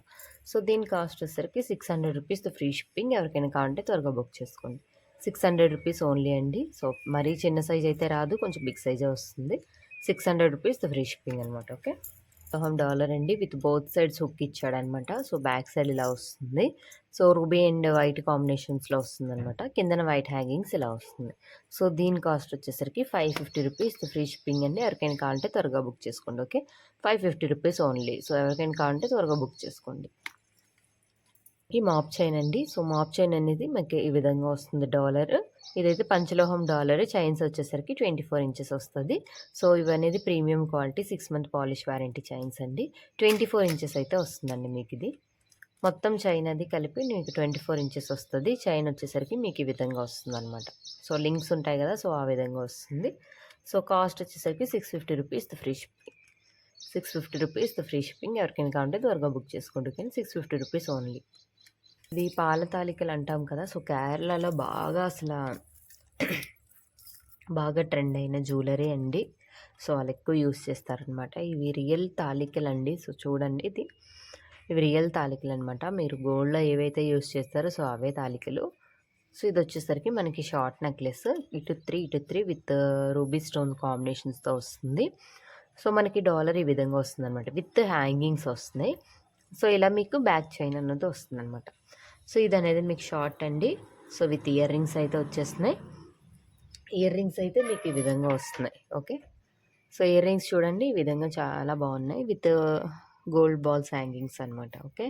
Speaker 1: సో, దీని కాస్ట్ వచ్చేసరికి 600 రూపీస్‌తో ఫ్రీ షిప్పింగ్. ఎవరికైనా కావాలంటే త్వరగా బుక్ చేసుకోండి. 600 రూపీస్ ఓన్లీ అండి. సో, మరీ చిన్న సైజ్ అయితే రాదు. కొంచెం బిగ్ సైజే వస్తుంది. 600 రూపీస్‌తో ఫ్రీ షిప్పింగ్ అనమాట. ఓకే. డాలర్ అండి. విత్ బోత్ సైడ్స్ హుక్ ఇచ్చాడనమాట. సో, బ్యాక్ సైడ్ ఇలా వస్తుంది. సో, రూబీ అండ్ వైట్ కాంబినేషన్స్‌లో వస్తుందనమాట. కిందన వైట్ హ్యాంగింగ్స్ ఇలా వస్తుంది. సో, దీని కాస్ట్ వచ్చేసరికి 550 రూపీస్ ఫ్రీ షిప్పింగ్ అండి. ఎవరికైనా కావాలంటే త్వరగా బుక్ చేసుకోండి. ఓకే. 550 rupees only. సో, ఎవరికైనా కావాలంటే త్వరగా బుక్ చేసుకోండి. ఈ మాప్ చైన్ అండి. సో, మాప్ చైన్ అనేది మనకి ఈ విధంగా వస్తుంది డాలర్. ఇదైతే పంచలోహం డాలర్. చైన్స్ వచ్చేసరికి 24 ఇంచెస్ వస్తది. సో, ఇవనేది premium quality 6 month polish warranty chains అండి. 24 ఇంచెస్ అయితే వస్తుందండి మీకిది. మొత్తం చైన్ అది కలిపి మీకు 24 ఇంచెస్ వస్తది. చైన్ వచ్చేసరికి మీకు ఈ విధంగా వస్తుందనమాట. సో, లింక్స్ ఉంటాయి కదా! సో, ఆ విధంగా వస్తుంది. సో, కాస్ట్ వచ్చేసరికి 650 rupees free shipping. 650 rupees free shipping. ఎవరికైనా కావాలంటే త్వరగా బుక్ చేసుకోండి. కానీ 650 రూపీస్ ఓన్లీ. ఇది పాల తాలికలు అంటాం కదా! సో, కేరళలో బాగా బాగా ట్రెండ్ అయిన జ్యువెలరీ అండి. సో, వాళ్ళు ఎక్కువ యూజ్ చేస్తారనమాట. ఇవి రియల్ తాలికలండి. సో, చూడండి ఇది. ఇవి రియల్ తాలికలనమాట. మీరు గోల్డ్‌లో ఏవైతే యూజ్ చేస్తారో సో, అవే తాలికలు. సో, ఇదొచ్చేసరికి మనకి షార్ట్ నెక్లెస్. ఇటు 3 విత్ రూబీ స్టోన్ కాంబినేషన్స్‌తో వస్తుంది. సో, మనకి డాలర్ ఈ విధంగా వస్తుందనమాట. విత్ హ్యాంగింగ్స్ వస్తున్నాయి. సో, ఇలా మీకు బ్యాక్ చైన్ అన్నది వస్తుందనమాట. సో, ఇదనేది మీకు షార్ట్ అండి. సో, విత్ ఇయర్ రింగ్స్ అయితే వచ్చేస్తున్నాయి. ఇయర్ రింగ్స్ అయితే మీకు ఈ విధంగా వస్తున్నాయి. ఓకే. సో, ఇయర్ రింగ్స్ చూడండి ఈ విధంగా చాలా బాగున్నాయి. విత్ గోల్డ్ బాల్స్ హ్యాంగింగ్స్ అనమాట. ఓకే.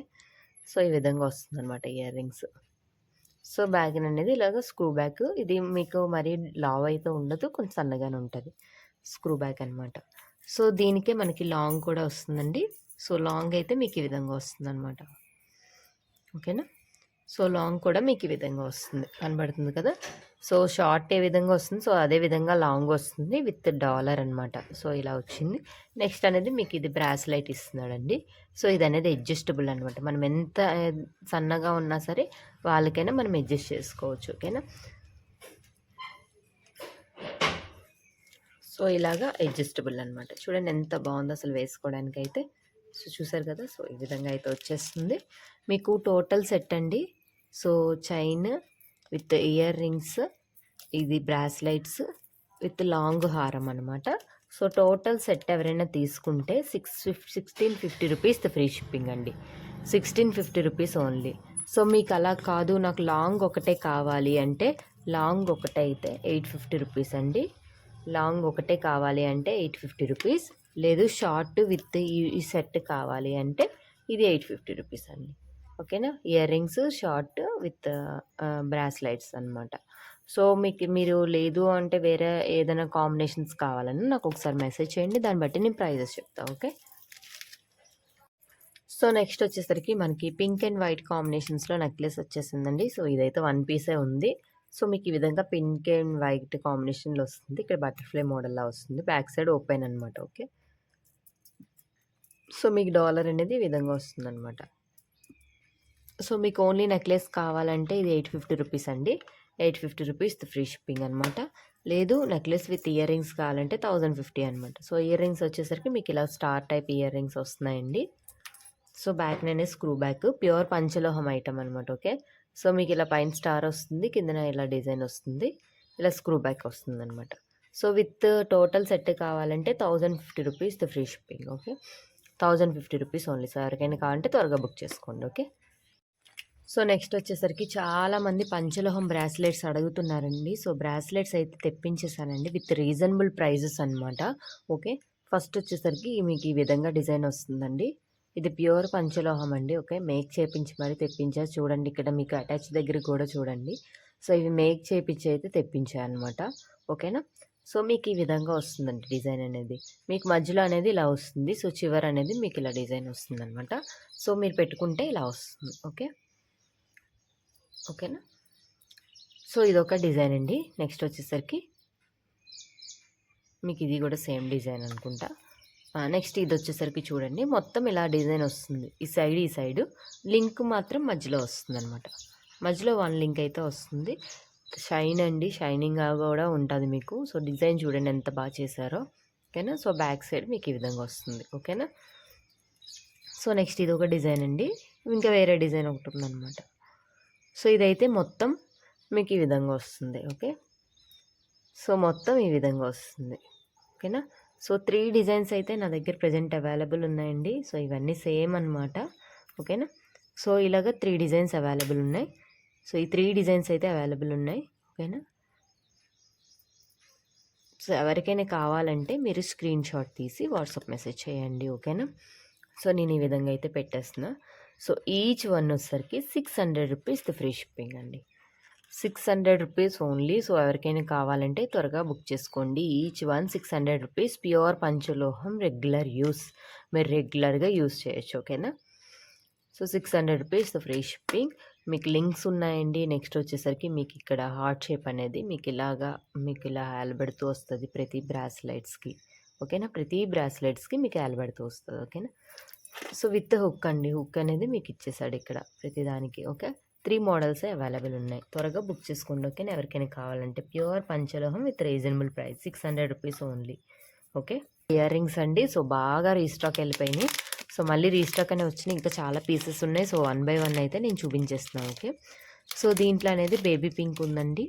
Speaker 1: సో, ఈ విధంగా వస్తుందనమాట ఇయర్ రింగ్స్. సో, బ్యాగ్ అనేది ఇలాగ స్క్రూ బ్యాగ్. ఇది మీకు మరీ లావ్ అయితే ఉండదు. కొంచెం సన్నగానే ఉంటుంది. స్క్రూ బ్యాగ్ అనమాట. సో, దీనికే మనకి లాంగ్ కూడా వస్తుందండి. సో, లాంగ్ అయితే మీకు ఈ విధంగా వస్తుందనమాట. ఓకేనా. సో, లాంగ్ కూడా మీకు ఈ విధంగా వస్తుంది. కనబడుతుంది కదా! సో, షార్ట్ ఏ విధంగా వస్తుంది. సో, అదే విధంగా లాంగ్ వస్తుంది విత్ డాలర్ అనమాట. సో, ఇలా వచ్చింది. నెక్స్ట్ అనేది మీకు ఇది బ్రాస్లైట్ ఇస్తున్నాడండి. సో, ఇదనేది అడ్జస్టబుల్ అనమాట. మనం ఎంత సన్నగా ఉన్నా సరే వాళ్ళకైనా మనం అడ్జస్ట్ చేసుకోవచ్చు. ఓకేనా. సో, ఇలాగా అడ్జస్టబుల్ అనమాట. చూడండి ఎంత బాగుందో అసలు వేసుకోవడానికైతే. సో, చూసారు కదా! సో, ఈ విధంగా అయితే వచ్చేస్తుంది. మీకు టోటల్ సెట్ అండి. So, chain with ear rings, ఇది బ్రాస్లైట్స్ విత్ లాంగ్ హారం అనమాట. సో, టోటల్ సెట్ ఎవరైనా తీసుకుంటే 1650 రూపీస్ ఫ్రీ షిప్పింగ్ అండి. 1650 రూపీస్ ఓన్లీ. సో, మీకు అలా కాదు నాకు లాంగ్ ఒకటే కావాలి అంటే లాంగ్ ఒకటే అయితే 850 రూపీస్ అండి. లాంగ్ ఒకటే కావాలి అంటే 850 రూపీస్. లేదు షార్ట్ విత్ ఈ సెట్ కావాలి అంటే ఇది 850 రూపీస్ అండి. ఓకేనా. Ear rings short with bracelets అనమాట. సో, మీరు లేదు అంటే వేరే ఏదైనా కాంబినేషన్స్ కావాలన్నా నాకు ఒకసారి మెసేజ్ చేయండి. దాన్ని బట్టి నేను ప్రైజెస్ చెప్తాను. ఓకే. సో, నెక్స్ట్ వచ్చేసరికి మనకి పింక్ అండ్ వైట్ కాంబినేషన్స్‌లో నెక్లెస్ వచ్చేసిందండి. సో, ఇదైతే 1 పీసే ఉంది. సో, మీకు ఈ విధంగా పింక్ అండ్ వైట్ కాంబినేషన్‌లో వస్తుంది. ఇక్కడ బటర్‌ఫ్లై మోడల్‌లా వస్తుంది. బ్యాక్ సైడ్ ఓపెన్ అనమాట. ఓకే. సో, మీకు డాలర్ అనేది ఈ విధంగా వస్తుందనమాట.
Speaker 2: సో మీకు ఓన్లీ నెక్లెస్ కావాలంటే ఇది 850 రూపీస్ అండి. 850 రూపీస్ ఫ్రీ షిప్పింగ్ అనమాట. లేదు నెక్లెస్ విత్ ఇయర్ రింగ్స్ కావాలంటే 1050 అనమాట. సో ఇయర్ రింగ్స్ వచ్చేసరికి మీకు ఇలా స్టార్ టైప్ ఇయర్ రింగ్స్ వస్తున్నాయండి. సో బ్యాక్ నేనే స్క్రూ బ్యాక్ ప్యూర్ పంచలోహం ఐటమ్ అనమాట. ఓకే, సో మీకు ఇలా పైన స్టార్ వస్తుంది, కిందన ఇలా డిజైన్ వస్తుంది, ఇలా స్క్రూ బ్యాక్ వస్తుంది అనమాట. సో విత్ టోటల్ సెట్ కావాలంటే 1050 rupees free shipping. Okay, 1050 rupees only. So ఎవరికైనా కావాలంటే త్వరగా బుక్ చేసుకోండి. ఓకే, సో నెక్స్ట్ వచ్చేసరికి చాలామంది పంచలోహం బ్రాస్లెట్స్ అడుగుతున్నారండి. సో బ్రాస్లెట్స్ అయితే తెప్పించేసానండి విత్ రీజనబుల్ ప్రైజెస్ అనమాట. ఓకే, ఫస్ట్ వచ్చేసరికి మీకు ఈ విధంగా డిజైన్ వస్తుందండి. ఇది ప్యూర్ పంచలోహం అండి. ఓకే, మేక్ చేపించి మరి తెప్పించా. చూడండి ఇక్కడ మీకు అటాచ్ దగ్గర కూడా చూడండి. సో ఇవి మేక్ చేపించి అయితే తెప్పించాయి అనమాట. ఓకేనా, సో మీకు ఈ విధంగా వస్తుందండి డిజైన్ అనేది. మీకు మధ్యలో అనేది ఇలా వస్తుంది. సో చివర అనేది మీకు ఇలా డిజైన్ వస్తుంది అనమాట. సో మీరు పెట్టుకుంటే ఇలా వస్తుంది. ఓకే, ఓకేనా, సో ఇదొక డిజైన్ అండి. నెక్స్ట్ వచ్చేసరికి మీకు ఇది కూడా సేమ్ డిజైన్ అనుకుంటా. నెక్స్ట్ ఇది వచ్చేసరికి చూడండి, మొత్తం ఇలా డిజైన్ వస్తుంది. ఈ సైడ్ లింక్ మాత్రం మధ్యలో వస్తుంది అనమాట. మధ్యలో వన్ లింక్ అయితే వస్తుంది. షైన్ అండి, షైనింగ్గా కూడా ఉంటుంది మీకు. సో డిజైన్ చూడండి ఎంత బాగా చేశారో. ఓకేనా, సో బ్యాక్ సైడ్ మీకు ఈ విధంగా వస్తుంది. ఓకేనా, సో నెక్స్ట్ ఇది ఒక డిజైన్ అండి. ఇంకా వేరే డిజైన్ ఒకటి ఉందన్నమాట. సో ఇదైతే మొత్తం మీకు ఈ విధంగా వస్తుంది. ఓకే, సో మొత్తం ఈ విధంగా వస్తుంది. ఓకేనా, సో 3 డిజైన్స్ అయితే నా దగ్గర ప్రజెంట్ అవైలబుల్ ఉన్నాయండి. సో ఇవన్నీ సేమ్ అనమాట. ఓకేనా, సో ఇలాగ 3 డిజైన్స్ అవైలబుల్ ఉన్నాయి. సో ఈ 3 డిజైన్స్ అయితే అవైలబుల్ ఉన్నాయి. ఓకేనా, సో ఎవరికైనా కావాలంటే మీరు స్క్రీన్ షాట్ తీసి వాట్సాప్ మెసేజ్ చేయండి. ఓకేనా, సో నేను ఈ విధంగా అయితే పెట్టేస్తున్నా. సో ఈచ్ వన్ వచ్చేసరికి 600 రూపీస్ ఫ్రీ షిప్పింగ్ అండి. 600 రూపీస్ ఓన్లీ. సో ఎవరికైనా కావాలంటే త్వరగా బుక్ చేసుకోండి. Each one 600 rupees. ప్యూర్ పంచలోహం, రెగ్యులర్ యూస్, మీరు రెగ్యులర్గా యూస్ చేయొచ్చు. ఓకేనా, సో 600 రూపీస్ ఫ్రీ షిప్పింగ్. మీకు లింక్స్ ఉన్నాయండి. నెక్స్ట్ వచ్చేసరికి మీకు ఇక్కడ హార్ట్ షేప్ అనేది మీకు ఇలా ఏలబెడుతూ వస్తుంది ప్రతి బ్రాస్లెట్స్కి. ఓకేనా, ప్రతి బ్రాస్లెట్స్కి మీకు ఏలబెడుతూ వస్తుంది. ఓకేనా, సో విత్ హుక్ అండి. హుక్ అనేది మీకు ఇచ్చేసాడు ఇక్కడ ప్రతిదానికి. ఓకే, 3 మోడల్స్ అవైలబుల్ ఉన్నాయి. త్వరగా బుక్ చేసుకోండి. ఓకేనా, ఎవరికైనా కావాలంటే ప్యూర్ పంచలోహం with reasonable price, 600 rupees only. Okay, earrings అండి. సో బాగా రీస్టాక్ వెళ్ళిపోయినాయి. సో మళ్ళీ రీస్టాక్ అనే వచ్చినాయి. ఇంకా చాలా పీసెస్ ఉన్నాయి. సో 1 బై 1 అయితే నేను చూపించేస్తున్నాను. ఓకే, సో దీంట్లో అనేది బేబీ పింక్ ఉందండి.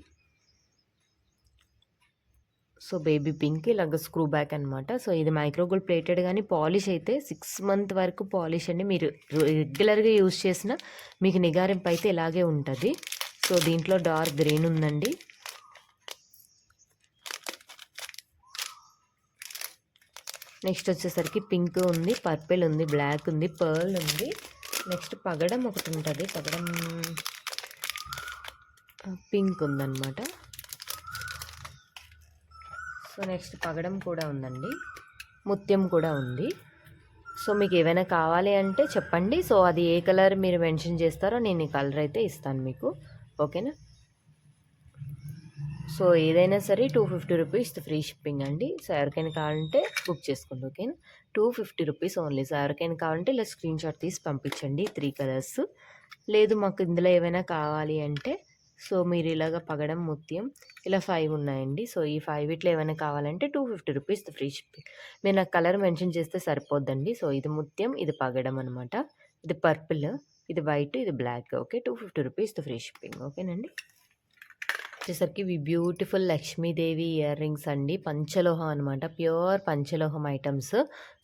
Speaker 2: సో బేబీ పింక్ ఇలాగ స్క్రూ బ్యాక్ అనమాట. సో ఇది మైక్రోగోల్డ్ ప్లేటెడ్, కానీ పాలిష్ అయితే 6 మంత్ వరకు పాలిష్ అండి. మీరు రెగ్యులర్గా యూజ్ చేసిన మీకు నిగారింపు అయితే ఇలాగే ఉంటుంది. సో దీంట్లో డార్క్ గ్రీన్ ఉందండి. నెక్స్ట్ వచ్చేసరికి పింక్ ఉంది, పర్పుల్ ఉంది, బ్లాక్ ఉంది, పర్ల్ ఉంది. నెక్స్ట్ పగడం ఒకటి ఉంటుంది. పగడం పింక్ ఉందన్నమాట. సో నెక్స్ట్ పగడం కూడా ఉందండి, ముత్యం కూడా ఉంది. సో మీకు ఏమైనా కావాలి అంటే చెప్పండి. సో అది ఏ కలర్ మీరు మెన్షన్ చేస్తారో నేను ఈ కలర్ అయితే ఇస్తాను మీకు. ఓకేనా, సో ఏదైనా సరే 250 రూపీస్ ఫ్రీ షిప్పింగ్ అండి. సో ఎవరికైనా కావాలంటే బుక్ చేసుకోండి. ఓకేనా, 250 రూపీస్ ఓన్లీ. సో ఎవరికైనా కావాలంటే ఇలా స్క్రీన్ షాట్ తీసి పంపించండి. 3 కలర్స్. లేదు మాకు ఇందులో ఏమైనా కావాలి అంటే సో మీరు ఇలాగ పగడం, ముత్యం ఇలా 5 ఉన్నాయండి. సో ఈ 5 ఇట్లా ఏమైనా కావాలంటే 250 రూపీస్ ఫ్రీ షిప్పింగ్. మీరు నాకు కలర్ మెన్షన్ చేస్తే సరిపోద్దండి. సో ఇది ముత్యం, ఇది పగడం అనమాట, ఇది పర్పుల్, ఇది వైట్, ఇది black. Okay, 250 rupees free shipping. ఓకేనండి, వచ్చేసరికి ఇవి బ్యూటిఫుల్ లక్ష్మీదేవి ఇయర్ రింగ్స్ అండి. పంచలోహం అనమాట, ప్యూర్ పంచలోహం ఐటమ్స్.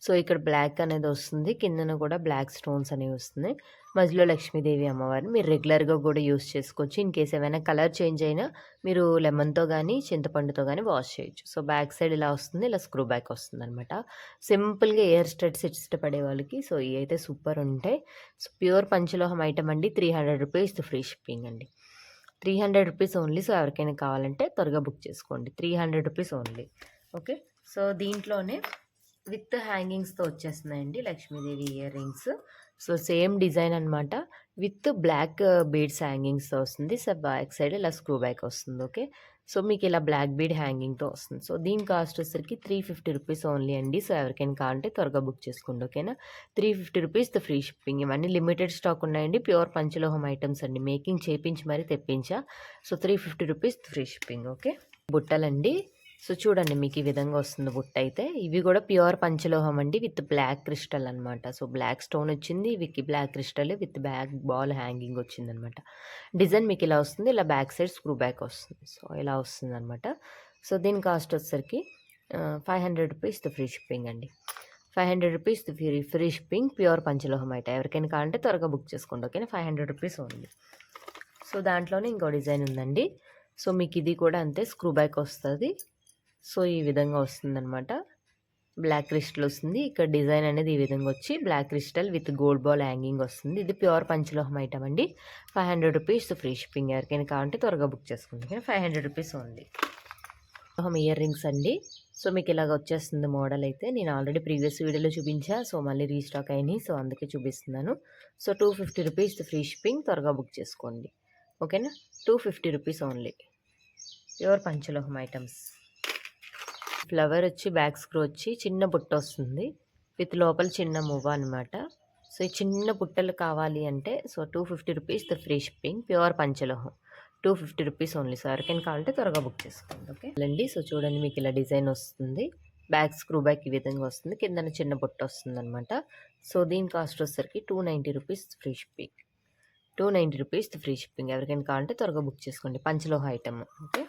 Speaker 2: సో ఇక్కడ బ్లాక్ అనేది వస్తుంది, కిందన కూడా బ్లాక్ స్టోన్స్ అనేవి వస్తున్నాయి. మధ్యలో లక్ష్మీదేవి అమ్మవారిని మీరు రెగ్యులర్గా కూడా యూస్ చేసుకోవచ్చు. ఇన్ కేస్ ఏమైనా కలర్ చేంజ్ అయినా మీరు లెమన్తో కానీ చింతపండుతో కానీ వాష్ చేయొచ్చు. సో బ్యాక్ సైడ్ ఇలా వస్తుంది, ఇలా స్క్రూ బ్యాక్ వస్తుంది అనమాట. సింపుల్గా ఇయర్ స్టడ్స్ ఇష్టపడే వాళ్ళకి సో ఇవి అయితే సూపర్ ఉంటాయి. సో ప్యూర్ పంచలోహం ఐటమ్ అండి. 300 రూపీస్ ఫ్రీ షిప్పింగ్ అండి. 300 రూపీస్ ఓన్లీ. సో ఎవరికైనా కావాలంటే త్వరగా బుక్ చేసుకోండి. 300 రూపీస్ ఓన్లీ. ఓకే, సో దీంట్లోనే విత్ హ్యాంగింగ్స్తో వచ్చేస్తున్నాయండి Lakshmidevi earrings. So same design అనమాట, విత్ బ్లాక్ బీడ్స్ హ్యాంగింగ్స్తో వస్తుంది. సో బ్యాక్ సైడ్ ఇలా స్క్రూ బ్యాక్ వస్తుంది. ఓకే, సో మీకు ఇలా బ్లాక్ బీడ్ హ్యాంగింగ్తో వస్తుంది. సో దీని కాస్ట్ వచ్చేసరికి 350 రూపీస్ ఓన్లీ అండి. సో ఎవరికైనా కావాలంటే త్వరగా బుక్ చేసుకోండి, ఓకేనా. 350 రూపీస్ ఫ్రీ షిప్పింగ్. ఇవన్నీ లిమిటెడ్ స్టాక్ ఉన్నాయండి, ప్యూర్ పంచలోహం ఐటమ్స్ అండి, మేకింగ్ చేపించి మరీ తెప్పించా. So 350 rupees free shipping, okay. బుట్టలండి, సో చూడండి మీకు ఈ విధంగా వస్తుంది బుట్ట అయితే. ఇవి కూడా ప్యూర్ పంచలోహం అండి విత్ బ్లాక్ క్రిస్టల్ అనమాట. సో బ్లాక్ స్టోన్ వచ్చింది, with black crystal with back ball hanging వచ్చింది అనమాట. డిజైన్ మీకు ఇలా వస్తుంది, ఇలా బ్యాక్ సైడ్ స్క్రూ బ్యాక్ వస్తుంది. సో ఇలా వస్తుంది అనమాట. సో దీని కాస్ట్ వచ్చేసరికి 500 రూపీస్ ఫ్రీ షిప్పింగ్ అండి. 500 రూపీస్ ఫ్రీ షిప్పింగ్, ప్యూర్ పంచలోహం అయితే. ఎవరికైనా కావాలంటే త్వరగా బుక్ చేసుకోండి, ఓకేనా. 500 రూపీస్ ఓన్లీ. సో దాంట్లోనే ఇంకో డిజైన్ ఉందండి. సో మీకు ఇది కూడా అంతే, స్క్రూ బ్యాక్ వస్తుంది. సో ఈ విధంగా వస్తుందన్నమాట. బ్లాక్ క్రిస్టల్ వస్తుంది, ఇక్కడ డిజైన్ అనేది ఈ విధంగా వచ్చి black crystal with gold ball hanging వస్తుంది. ఇది ప్యూర్ పంచలోహం ఐటమ్ అండి. 500 రూపీస్ ఫ్రీ షిప్పింగ్. ఎవరికైనా కావాలంటే త్వరగా బుక్ చేసుకోండి, 500 రూపీస్ ఓన్లీ. ఇయర్ రింగ్స్ అండి. సో మీకు ఇలాగ వచ్చేస్తుంది మోడల్ అయితే. నేను ఆల్రెడీ ప్రీవియస్ వీడియోలో చూపించా, సో మళ్ళీ రీస్టాక్ అయినాయి, సో అందుకే చూపిస్తున్నాను. సో 250 రూపీస్ ఫ్రీ షిప్పింగ్, త్వరగా బుక్ చేసుకోండి, ఓకేనా. 250 రూపీస్ ఓన్లీ, ప్యూర్ పంచలోహం ఐటమ్స్. ఫ్లవర్ వచ్చి బ్యాక్ స్క్రూ వచ్చి చిన్న బుట్ట వస్తుంది విత్ లోపల చిన్న మూవ అనమాట. సో ఈ చిన్న బుట్టలు కావాలి అంటే so 250 rupees free shipping, pure పంచలోహం. 250 రూపీస్ ఓన్లీ. సో ఎవరికైనా కావాలంటే త్వరగా బుక్ చేసుకోండి, ఓకే అండి. సో చూడండి మీకు ఇలా డిజైన్ వస్తుంది, బ్యాక్ స్క్రూ బ్యాక్ ఈ విధంగా వస్తుంది, కింద చిన్న బుట్ట వస్తుంది అనమాట. సో దీని కాస్ట్ వచ్చేసరికి 290 rupees free shipping. 290 rupees free shipping. ఎవరికైనా కావాలంటే త్వరగా బుక్ చేసుకోండి, పంచలోహ ఐటమ్, ఓకే.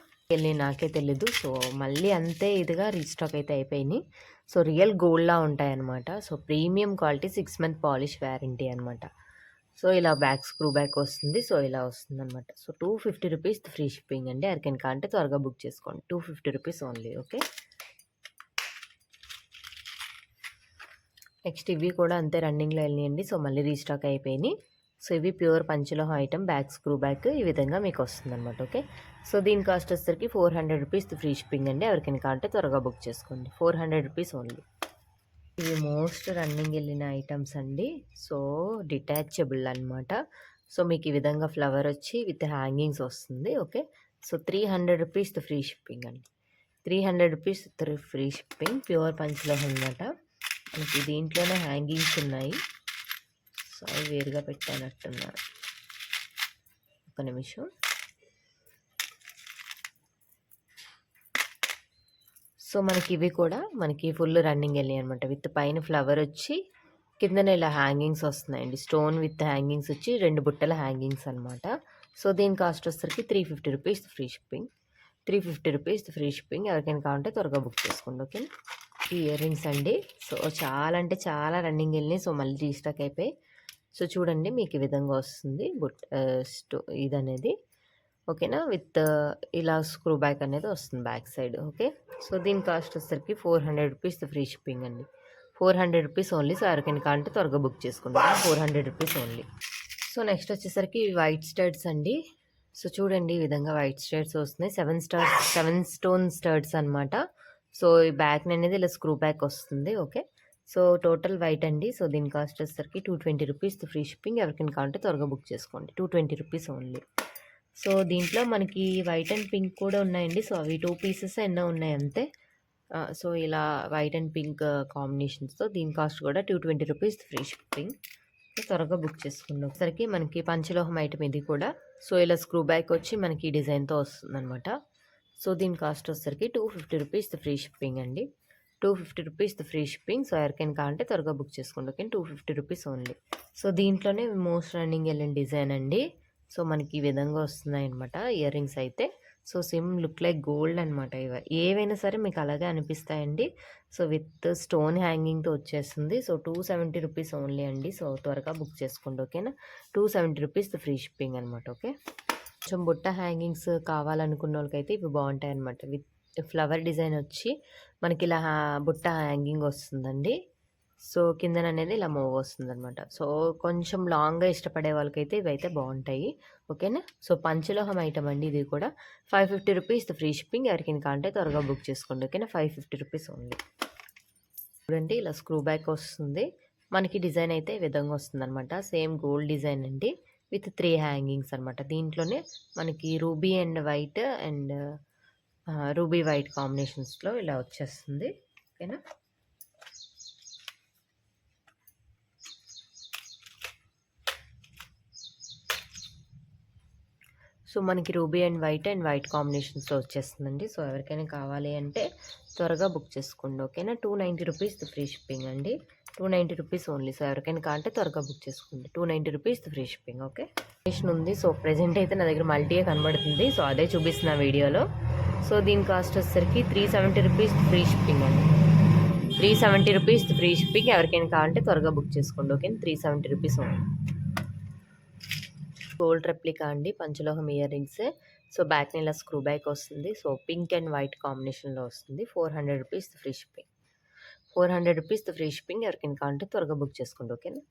Speaker 2: నాకే తెలీదు, సో మళ్ళీ అంతే ఇదిగా రీస్టాక్ అయితే అయిపోయినాయి. సో రియల్ గోల్డ్లా ఉంటాయి అనమాట. So premium quality, 6 month polish warranty అనమాట. సో ఇలా బ్యాక్ స్క్రూ బ్యాక్ వస్తుంది, సో ఇలా వస్తుంది అనమాట. సో 250 రూపీస్ ఫ్రీ షిప్పింగ్ అండి. ఎవరికైనా కావాలంటే త్వరగా బుక్ చేసుకోండి, 250 రూపీస్ ఓన్లీ, ఓకే. నెక్స్ట్ ఇవి కూడా అంతే రన్నింగ్లో వెళ్ళినాయండి, సో మళ్ళీ రీస్టాక్ అయిపోయినాయి. సో ఇవి ప్యూర్ పంచలోహం ఐటమ్, బ్యాక్ స్క్రూ బ్యాక్ ఈ విధంగా మీకు వస్తుంది అనమాట, ఓకే. సో దీని కాస్ట్ వచ్చేసరికి 400 రూపీస్ ఫ్రీ షిప్పింగ్ అండి. ఎవరికైనా కావాలంటే త్వరగా బుక్ చేసుకోండి, 400 రూపీస్ ఓన్లీ. ఇవి మోస్ట్ రన్నింగ్ వెళ్ళిన ఐటమ్స్ అండి. సో డిటాచబుల్ అనమాట. సో మీకు ఈ విధంగా ఫ్లవర్ వచ్చి విత్ హ్యాంగింగ్స్ వస్తుంది, okay. So 300 rupees free shipping అండి. 300 రూపీస్ ఫ్రీ షిప్పింగ్, ప్యూర్ పంచలోహం అనమాట. మనకి దీంట్లోనే హ్యాంగింగ్స్ ఉన్నాయి. సో అవి వేరుగా పెట్టానట్టున్నారు, ఒక నిమిషం. సో మనకి ఇవి కూడా మనకి ఫుల్ రన్నింగ్ వెళ్ళాయి అనమాట. విత్ పైన ఫ్లవర్ వచ్చి కిందన ఇలా హ్యాంగింగ్స్ వస్తున్నాయండి, స్టోన్ విత్ హ్యాంగింగ్స్ వచ్చి 2 బుట్టల హ్యాంగింగ్స్ అనమాట. సో దీని కాస్ట్ వచ్చేసరికి 350 rupees free shipping. 350 rupees free shipping. ఎవరికైనా కావాలంటే త్వరగా బుక్ చేసుకోండి, ఓకే. ఈ ఇయర్ రింగ్స్ అండి. సో చాలా అంటే చాలా రన్నింగ్ వెళ్ళినాయి, సో మళ్ళీ రీస్టాక్ అయిపోయి. సో చూడండి మీకు ఈ విధంగా వస్తుంది ఇది అనేది, ఓకేనా. విత్ ఇలా స్క్రూ బ్యాక్ అనేది వస్తుంది బ్యాక్ సైడ్, ఓకే. సో దీని కాస్ట్ వచ్చేసరికి 400 రూపీస్ ఫ్రీ షిప్పింగ్ అండి. 400 రూపీస్ ఓన్లీ. సో ఎవరికైనా కావాలంటే త్వరగా బుక్ చేసుకుంటాం, 400 రూపీస్ ఓన్లీ. సో నెక్స్ట్ వచ్చేసరికి వైట్ స్టడ్స్ అండి. సో చూడండి ఈ విధంగా వైట్ స్టడ్స్ వస్తున్నాయి, 7 స్టోన్ స్టడ్స్ అనమాట. సో ఈ బ్యాక్ అనేది ఇలా స్క్రూ బ్యాక్ వస్తుంది, ఓకే. సో టోటల్ వైట్ అండి. సో దీని కాస్ట్ వచ్చేసరికి 220 రూపీస్ ఫ్రీ షిప్పింగ్. ఎవరికైనా కావాలంటే త్వరగా బుక్ చేసుకోండి, 220 రూపీస్ ఓన్లీ. సో దీంట్లో మనకి వైట్ అండ్ పింక్ కూడా ఉన్నాయండి. సో అవి 2 పీసెస్ ఎన్నో ఉన్నాయి అంతే. సో ఇలా వైట్ అండ్ పింక్ కాంబినేషన్స్తో దీని కాస్ట్ కూడా 220 రూపీస్ ఫ్రీ షిప్పింగ్. సో త్వరగా బుక్ చేసుకుందాం. ఒకసారికి మనకి పంచలోహం ఐటమ్ ఇది కూడా. సో ఇలా స్క్రూ బ్యాక్ వచ్చి మనకి ఈ డిజైన్తో వస్తుంది అనమాట. సో దీని కాస్ట్ వచ్చేసరికి 250 రూపీస్ ఫ్రీ షిప్పింగ్ అండి. 250 రూపీస్ ఫ్రీ షిప్పింగ్. సో ఎవరికైనా కావాలంటే త్వరగా బుక్ చేసుకోండి, ఓకే. 250 rupees only. సో దీంట్లోనే మోస్ట్ రన్నింగ్ వెళ్ళిన డిజైన్ అండి. సో మనకి ఈ విధంగా వస్తున్నాయి అనమాట ఇయర్ రింగ్స్ అయితే. So SIM look like gold అనమాట. ఏవైనా సరే మీకు అలాగే అనిపిస్తాయండి. సో విత్ స్టోన్ హ్యాంగింగ్తో వచ్చేస్తుంది. సో 270 రూపీస్ ఓన్లీ అండి. సో త్వరగా బుక్ చేసుకోండి, ఓకేనా. 270 రూపీస్ ఫ్రీ షిప్పింగ్ అనమాట, ఓకే. కొంచెం బుట్ట హ్యాంగింగ్స్ కావాలనుకున్న వాళ్ళకైతే ఇవి బాగుంటాయి అనమాట. విత్ ఫ్లవర్ డిజైన్ వచ్చి మనకి ఇలా బుట్ట హ్యాంగింగ్ వస్తుందండి. సో కిందన అనేది ఇలా మూవ్ వస్తుంది అనమాట. సో కొంచెం లాంగ్గా ఇష్టపడే వాళ్ళకైతే ఇవైతే బాగుంటాయి, ఓకేనా. సో పంచలోహం ఐటమ్ అండి ఇది కూడా. 550 రూపీస్ ఫ్రీ షిప్పింగ్. ఎవరికైనా కావాలంటే త్వరగా బుక్ చేసుకోండి, ఓకేనా. 550 రూపీస్ ఓన్లీ. చూడండి ఇలా స్క్రూ బ్యాక్ వస్తుంది మనకి. డిజైన్ అయితే ఈ విధంగా వస్తుంది అనమాట. సేమ్ గోల్డ్ డిజైన్ అండి విత్ 3 హ్యాంగింగ్స్ అనమాట. దీంట్లోనే మనకి ruby and white and ruby white కాంబినేషన్స్లో ఇలా వచ్చేస్తుంది. ఓకేనా. సో మనకి రూబీ అండ్ వైట్ కాంబినేషన్స్లో వచ్చేస్తుందండి. సో ఎవరికైనా కావాలి అంటే త్వరగా బుక్ చేసుకోండి. ఓకేనా. 290 రూపీస్ ఫ్రీ షిప్పింగ్ అండి. 290 రూపీస్ ఓన్లీ. సో ఎవరికైనా కావాలంటే త్వరగా బుక్ చేసుకోండి. 290 రూపీస్ ఫ్రీ షిప్పింగ్. ఓకే. ఉంది. సో ప్రెజెంట్ అయితే నా దగ్గర మల్టీయే కనబడుతుంది. సో అదే చూపిస్తున్న వీడియోలో. సో దీని కాస్ట్ వచ్చేసరికి 370 రూపీస్ ఫ్రీ షిప్పింగ్ అండి. 370 రూపీస్ ఫ్రీ షిప్పింగ్. ఎవరికైనా కావాలంటే త్వరగా బుక్ చేసుకోండి. Okay. 370 rupees only. Gold replica అండి, పంచలోహం ఇయర్ రింగ్స్. సో బ్యాక్ ఇలా స్క్రూ బ్యాక్ వస్తుంది. సో పింక్ అండ్ వైట్ కాంబినేషన్లో వస్తుంది. 400 rupees free shipping. 400 rupees free shipping. ఎవరికైనా కావాలంటే త్వరగా బుక్ చేసుకోండి. ఓకేనా.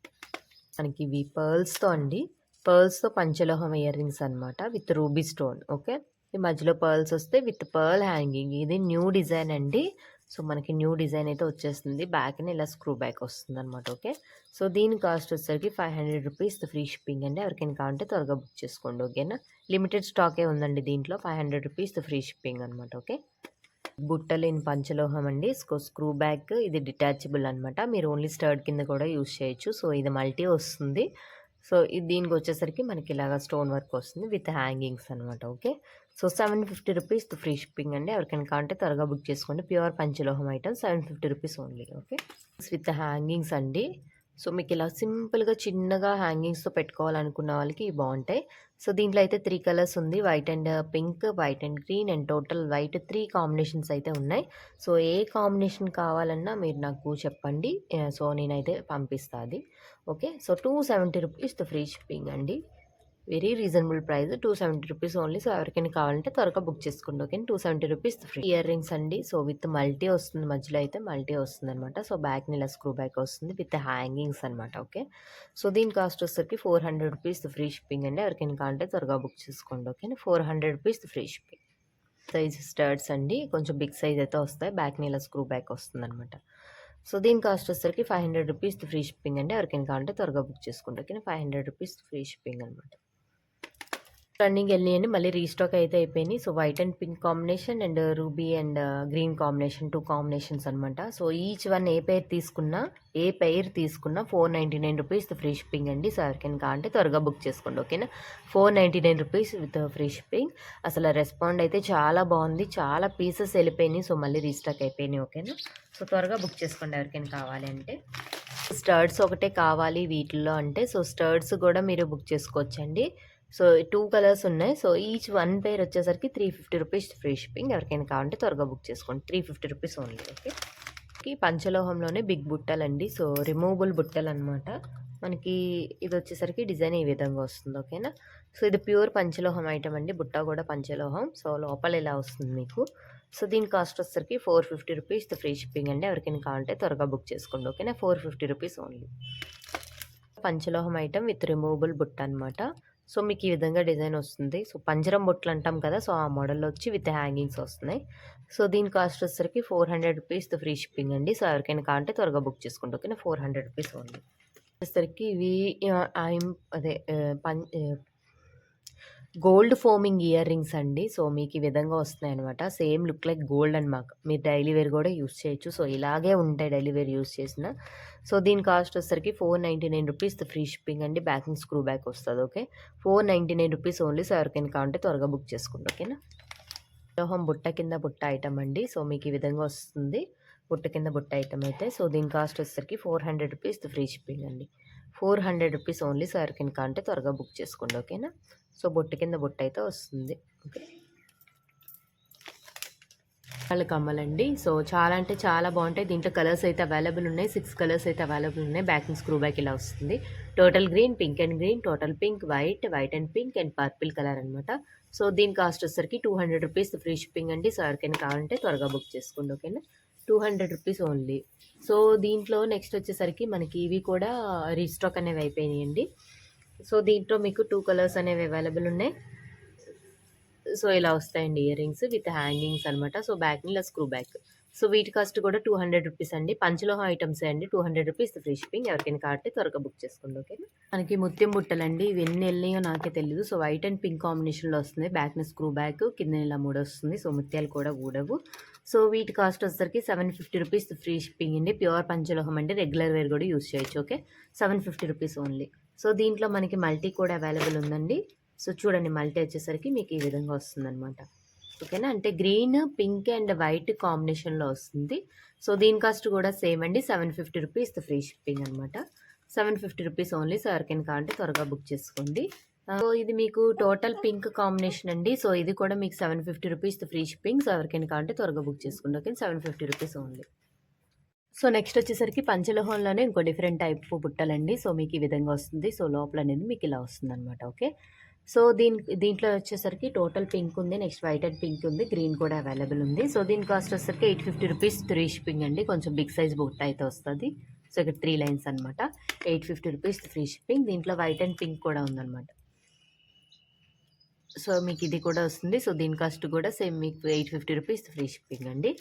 Speaker 2: మనకి ఇవి పర్ల్స్తో అండి, పర్ల్స్తో పంచలోహం ఇయర్ రింగ్స్ అనమాట విత్ రూబీ స్టోన్. ఓకే. ఈ మధ్యలో పర్ల్స్ వస్తే విత్ పర్ల్ హ్యాంగింగ్. ఇది న్యూ డిజైన్ అండి. సో మనకి న్యూ డిజైన్ అయితే వచ్చేస్తుంది. బ్యాక్ని ఇలా స్క్రూ బ్యాక్ వస్తుంది అనమాట. ఓకే. సో దీని కాస్ట్ వచ్చేసరికి 500 రూపీస్ ఫ్రీ షిప్పింగ్ అండి. ఎవరికైనా కావాలంటే త్వరగా బుక్ చేసుకోండి. ఓకేనా. లిమిటెడ్ స్టాకే ఉందండి దీంట్లో. 500 రూపీస్ ఫ్రీ షిప్పింగ్ అనమాట. ఓకే. బుట్టలేని పంచలోహం అండి. Screw back. ఇది డిటాచబుల్ అనమాట. మీరు ఓన్లీ స్టర్డ్ కింద కూడా యూస్ చేయొచ్చు. సో ఇది మల్టీ వస్తుంది. సో ఇది దీనికి వచ్చేసరికి మనకి ఇలాగా స్టోన్ వర్క్ వస్తుంది విత్ హ్యాంగింగ్స్ అనమాట. Okay. So 750 rupees free shipping అండి. ఎవరికైనా కావాలంటే త్వరగా బుక్ చేసుకోండి. ప్యూర్ పంచలోహం item 750 rupees only. Okay. With hangings అండి. సో మీకు ఇలా సింపుల్గా చిన్నగా హ్యాంగింగ్స్తో పెట్టుకోవాలనుకున్న వాళ్ళకి ఇవి బాగుంటాయి. సో దీంట్లో అయితే 3 కలర్స్ ఉంది. White and pink, white and green and total white 3 combinations అయితే ఉన్నాయి. సో ఏ కాంబినేషన్ కావాలన్నా మీరు నాకు చెప్పండి. సో నేనైతే పంపిస్తాను అది. Okay. So 270 rupees free shipping అండి. Very reasonable price. 270 rupees only. So ఎవరికైనా కావాలంటే త్వరగా బుక్ చేసుకోండి. Okay. 270 rupees free. Earrings అండి. సో విత్ మల్టీ వస్తుంది. మధ్యలో అయితే మల్టీ వస్తుంది అనమాట. సో బ్యాక్ని ఇలా స్క్రూ బ్యాక్ వస్తుంది విత్ హ్యాంగింగ్స్ అనమాట. ఓకే. సో దీని కాస్ట్ వచ్చేసరికి 400 రూపీస్ ఫ్రీ షిప్పింగ్ అండి. ఎవరికైనా కావాలంటే త్వరగా బుక్ చేసుకోండి. Okay. 400 rupees free shipping. Size starts అండి. కొంచెం బిగ్ సైజ్ అయితే వస్తాయి. బ్యాక్ని ఇలా స్క్రూ బ్యాక్ వస్తుంది అనమాట. సో దీని కాస్ట్ వచ్చేసరికి 500 రూపీస్ ఫ్రీ షిప్పింగ్ అండి. ఎవరికైనా కావాలంటే త్వరగా బుక్ చేసుకోండి. ఓకే. 500 రూపీస్ ఫ్రీ షిప్పింగ్ అనమాట. రన్నింగ్ వెళ్ళినాయండి. మళ్ళీ రీస్టాక్ అయితే అయిపోయినాయి. So white and pink combination and ruby and green combination 2 combinations అనమాట. So each one a pair తీసుకున్నా 499 రూపీస్ ఫ్రీ షిప్పింగ్ అండి. సో ఎవరికైనా కావాలంటే త్వరగా బుక్ చేసుకోండి. ఓకేనా. 499 రూపీస్ విత్ ఫ్రీ షిప్పింగ్. అసలు రెస్పాండ్ అయితే చాలా బాగుంది. చాలా పీసెస్ వెళ్ళిపోయినాయి. సో మళ్ళీ రీస్టాక్ అయిపోయినాయి. ఓకేనా. సో త్వరగా బుక్ చేసుకోండి ఎవరికైనా కావాలి అంటే. స్టర్డ్స్ ఒకటే కావాలి వీటిల్లో అంటే సో స్టర్డ్స్ కూడా మీరు బుక్ చేసుకోవచ్చండి. సో 2 కలర్స్ ఉన్నాయి. సో ఈచ్ వన్ పేర్ వచ్చేసరికి 350 రూపీస్ ఫ్రీ షిప్పింగ్. ఎవరికైనా కావాలంటే త్వరగా బుక్ చేసుకోండి. 350 రూపీస్ ఓన్లీ. ఓకే. పంచలోహంలోనే బిగ్ బుట్టలండి. సో రిమూవబుల్ బుట్టలు అనమాట. మనకి ఇది వచ్చేసరికి డిజైన్ ఈ విధంగా వస్తుంది. ఓకేనా. సో ఇది ప్యూర్ పంచలోహం ఐటమ్ అండి. బుట్ట కూడా పంచలోహం. సో లోపల ఇలా వస్తుంది మీకు. సో దీని కాస్ట్ వచ్చేసరికి 450 రూపీస్ ఫ్రీ షిప్పింగ్ అండి. ఎవరికైనా కావాలంటే త్వరగా బుక్ చేసుకోండి. ఓకేనా. 450 రూపీస్ ఓన్లీ. పంచలోహం ఐటమ్ విత్ రిమూవబుల్ బుట్ట అనమాట. సో మీకు ఈ విధంగా డిజైన్ వస్తుంది. సో పంజరం బొట్లు అంటాం కదా. సో ఆ మోడల్లో వచ్చి విత్ హ్యాంగింగ్స్ వస్తున్నాయి. సో దీని కాస్ట్ వచ్చేసరికి 400 రూపీస్ ఫ్రీ షిప్పింగ్ అండి. సో ఎవరికైనా కావాలంటే త్వరగా బుక్ చేసుకుంటే ఓకేనా. 400 రూపీస్ ఓన్లీ. వచ్చేసరికి ఇవి అదే గోల్డ్ ఫోమింగ్ ఇయర్ రింగ్స్ అండి. సో మీకు ఈ విధంగా వస్తున్నాయి అనమాట. సేమ్ లుక్ లైక్ గోల్డ్ అనమాట. మీరు డైలీ వేర్ కూడా యూస్ చేయొచ్చు. సో ఇలాగే ఉంటాయి డైలీ వేర్ యూస్ చేసిన. సో దీని కాస్ట్ వచ్చేసరికి 499 రూపీస్ ఫ్రీ షిప్పింగ్ అండి. బ్యాకింగ్ స్క్రూ బ్యాక్ వస్తుంది. ఓకే. 499 rupees only. సో ఎవరికైనా కావాలంటే త్వరగా బుక్ చేసుకోండి. ఓకేనా. లోహం బుట్ట కింద బుట్ట ఐటమ్ అండి. సో మీకు ఈ విధంగా వస్తుంది. బుట్ట కింద బుట్ట ఐటమ్ అయితే. సో దీని కాస్ట్ వచ్చేసరికి 400 రూపీస్ ఫ్రీ షిప్పింగ్ అండి. 400 రూపీస్ ఓన్లీ. సో ఎవరికైనా కావాలంటే త్వరగా బుక్ చేసుకోండి. ఓకేనా. సో బొట్టు కింద బొట్ట అయితే వస్తుంది. ఓకే. వాళ్ళ కమ్మలండి. సో చాలా అంటే చాలా బాగుంటాయి. దీంట్లో కలర్స్ అయితే అవైలబుల్ ఉన్నాయి. 6 కలర్స్ అయితే అవైలబుల్ ఉన్నాయి. బ్యాకింగ్ స్క్రూ బ్యాక్ ఇలా వస్తుంది. Total green, pink and green, total pink, white and pink and purple colour అనమాట. సో దీని కాస్ట్ వచ్చేసరికి 200 రూపీస్ ఫ్రీ షిప్పింగ్ అండి. సో ఎవరికైనా కావాలంటే త్వరగా బుక్ చేసుకోండి. ఓకేనా. 200 రూపీస్ ఓన్లీ. సో దీంట్లో నెక్స్ట్ వచ్చేసరికి మనకి ఇవి కూడా రీస్టాక్ అనేవి అయిపోయినాయండి. సో దీంట్లో మీకు 2 కలర్స్ అనేవి అవైలబుల్ ఉన్నాయి. సో ఇలా వస్తాయండి ఇయర్ రింగ్స్ విత్ హ్యాంగింగ్స్ అనమాట. సో బ్యాక్ని ఇలా స్క్రూ బ్యాక్. సో వీటి కాస్ట్ కూడా 200 రూపీస్ అండి. పంచలోహం ఐటమ్సే అండి. 200 రూపీస్ ఫ్రీ షిప్పింగ్. ఎవరికైనా కావాలంటే త్వరగా బుక్ చేసుకోండి. ఓకేనా. మనకి ముత్యం బుట్టలండి. ఇవి ఎన్ని వెళ్ళినాయో నాకే తెలియదు. సో వైట్ అండ్ పింక్ కాంబినేషన్లో వస్తుంది. బ్యాక్న స్క్రూ బ్యాక్, కింద ఇలా వస్తుంది. సో ముత్యాలు కూడా ఊడవు. సో వీటి కాస్ట్ వచ్చేసరికి 750 రూపీస్ ఫ్రీ షిప్పింగ్ అండి. ప్యూర్ పంచలోహం అండి. రెగ్యులర్ వేర్ కూడా యూస్ చేయొచ్చు. Okay, 750 rupees only. సో దీంట్లో మనకి మల్టీ కూడా అవైలబుల్ ఉందండి. సో చూడండి, మల్టీ వచ్చేసరికి మీకు ఈ విధంగా వస్తుందన్నమాట. ఓకేనా. అంటే గ్రీన్, పింక్ అండ్ వైట్ కాంబినేషన్లో వస్తుంది. సో దీని కాస్ట్ కూడా సేమ్ అండి. 750 రూపీస్ ఫ్రీ షిప్పింగ్ అనమాట. 750 రూపీస్ ఓన్లీ. సో ఎవరికైనా కావాలంటే త్వరగా బుక్ చేసుకోండి. సో ఇది మీకు టోటల్ పింక్ కాంబినేషన్ అండి. సో ఇది కూడా మీకు 750 రూపీస్ ఫ్రీ షిప్పింగ్. సో ఎవరికైనా కావాలంటే త్వరగా బుక్ చేసుకోండి. Okay, 750 rupees only. So next వచ్చేసరికి పంచలోహంలోనే ఇంకో డిఫరెంట్ టైప్ బుట్టలండి. సో మీకు ఈ విధంగా వస్తుంది. సో లోపల అనేది మీకు ఇలా వస్తుంది అనమాట. ఓకే. సో దీంట్లో వచ్చేసరికి టోటల్ పింక్ ఉంది, నెక్స్ట్ వైట్ అండ్ పింక్ ఉంది, గ్రీన్ కూడా అవైలబుల్ ఉంది. సో దీని కాస్ట్ వచ్చేసరికి 850 రూపీస్ ఫ్రీ షిప్పింగ్ అండి. కొంచెం బిగ్ సైజ్ బుట్ట అయితే వస్తుంది. సో ఇక్కడ 3 లైన్స్ అనమాట. 850 రూపీస్ ఫ్రీ షిప్పింగ్. దీంట్లో వైట్ అండ్ పింక్ కూడా ఉందన్నమాట. సో మీకు ఇది కూడా వస్తుంది. సో దీని కాస్ట్ కూడా సేమ్ మీకు 850 రూపీస్ ఫ్రీ షిప్పింగ్ అండి.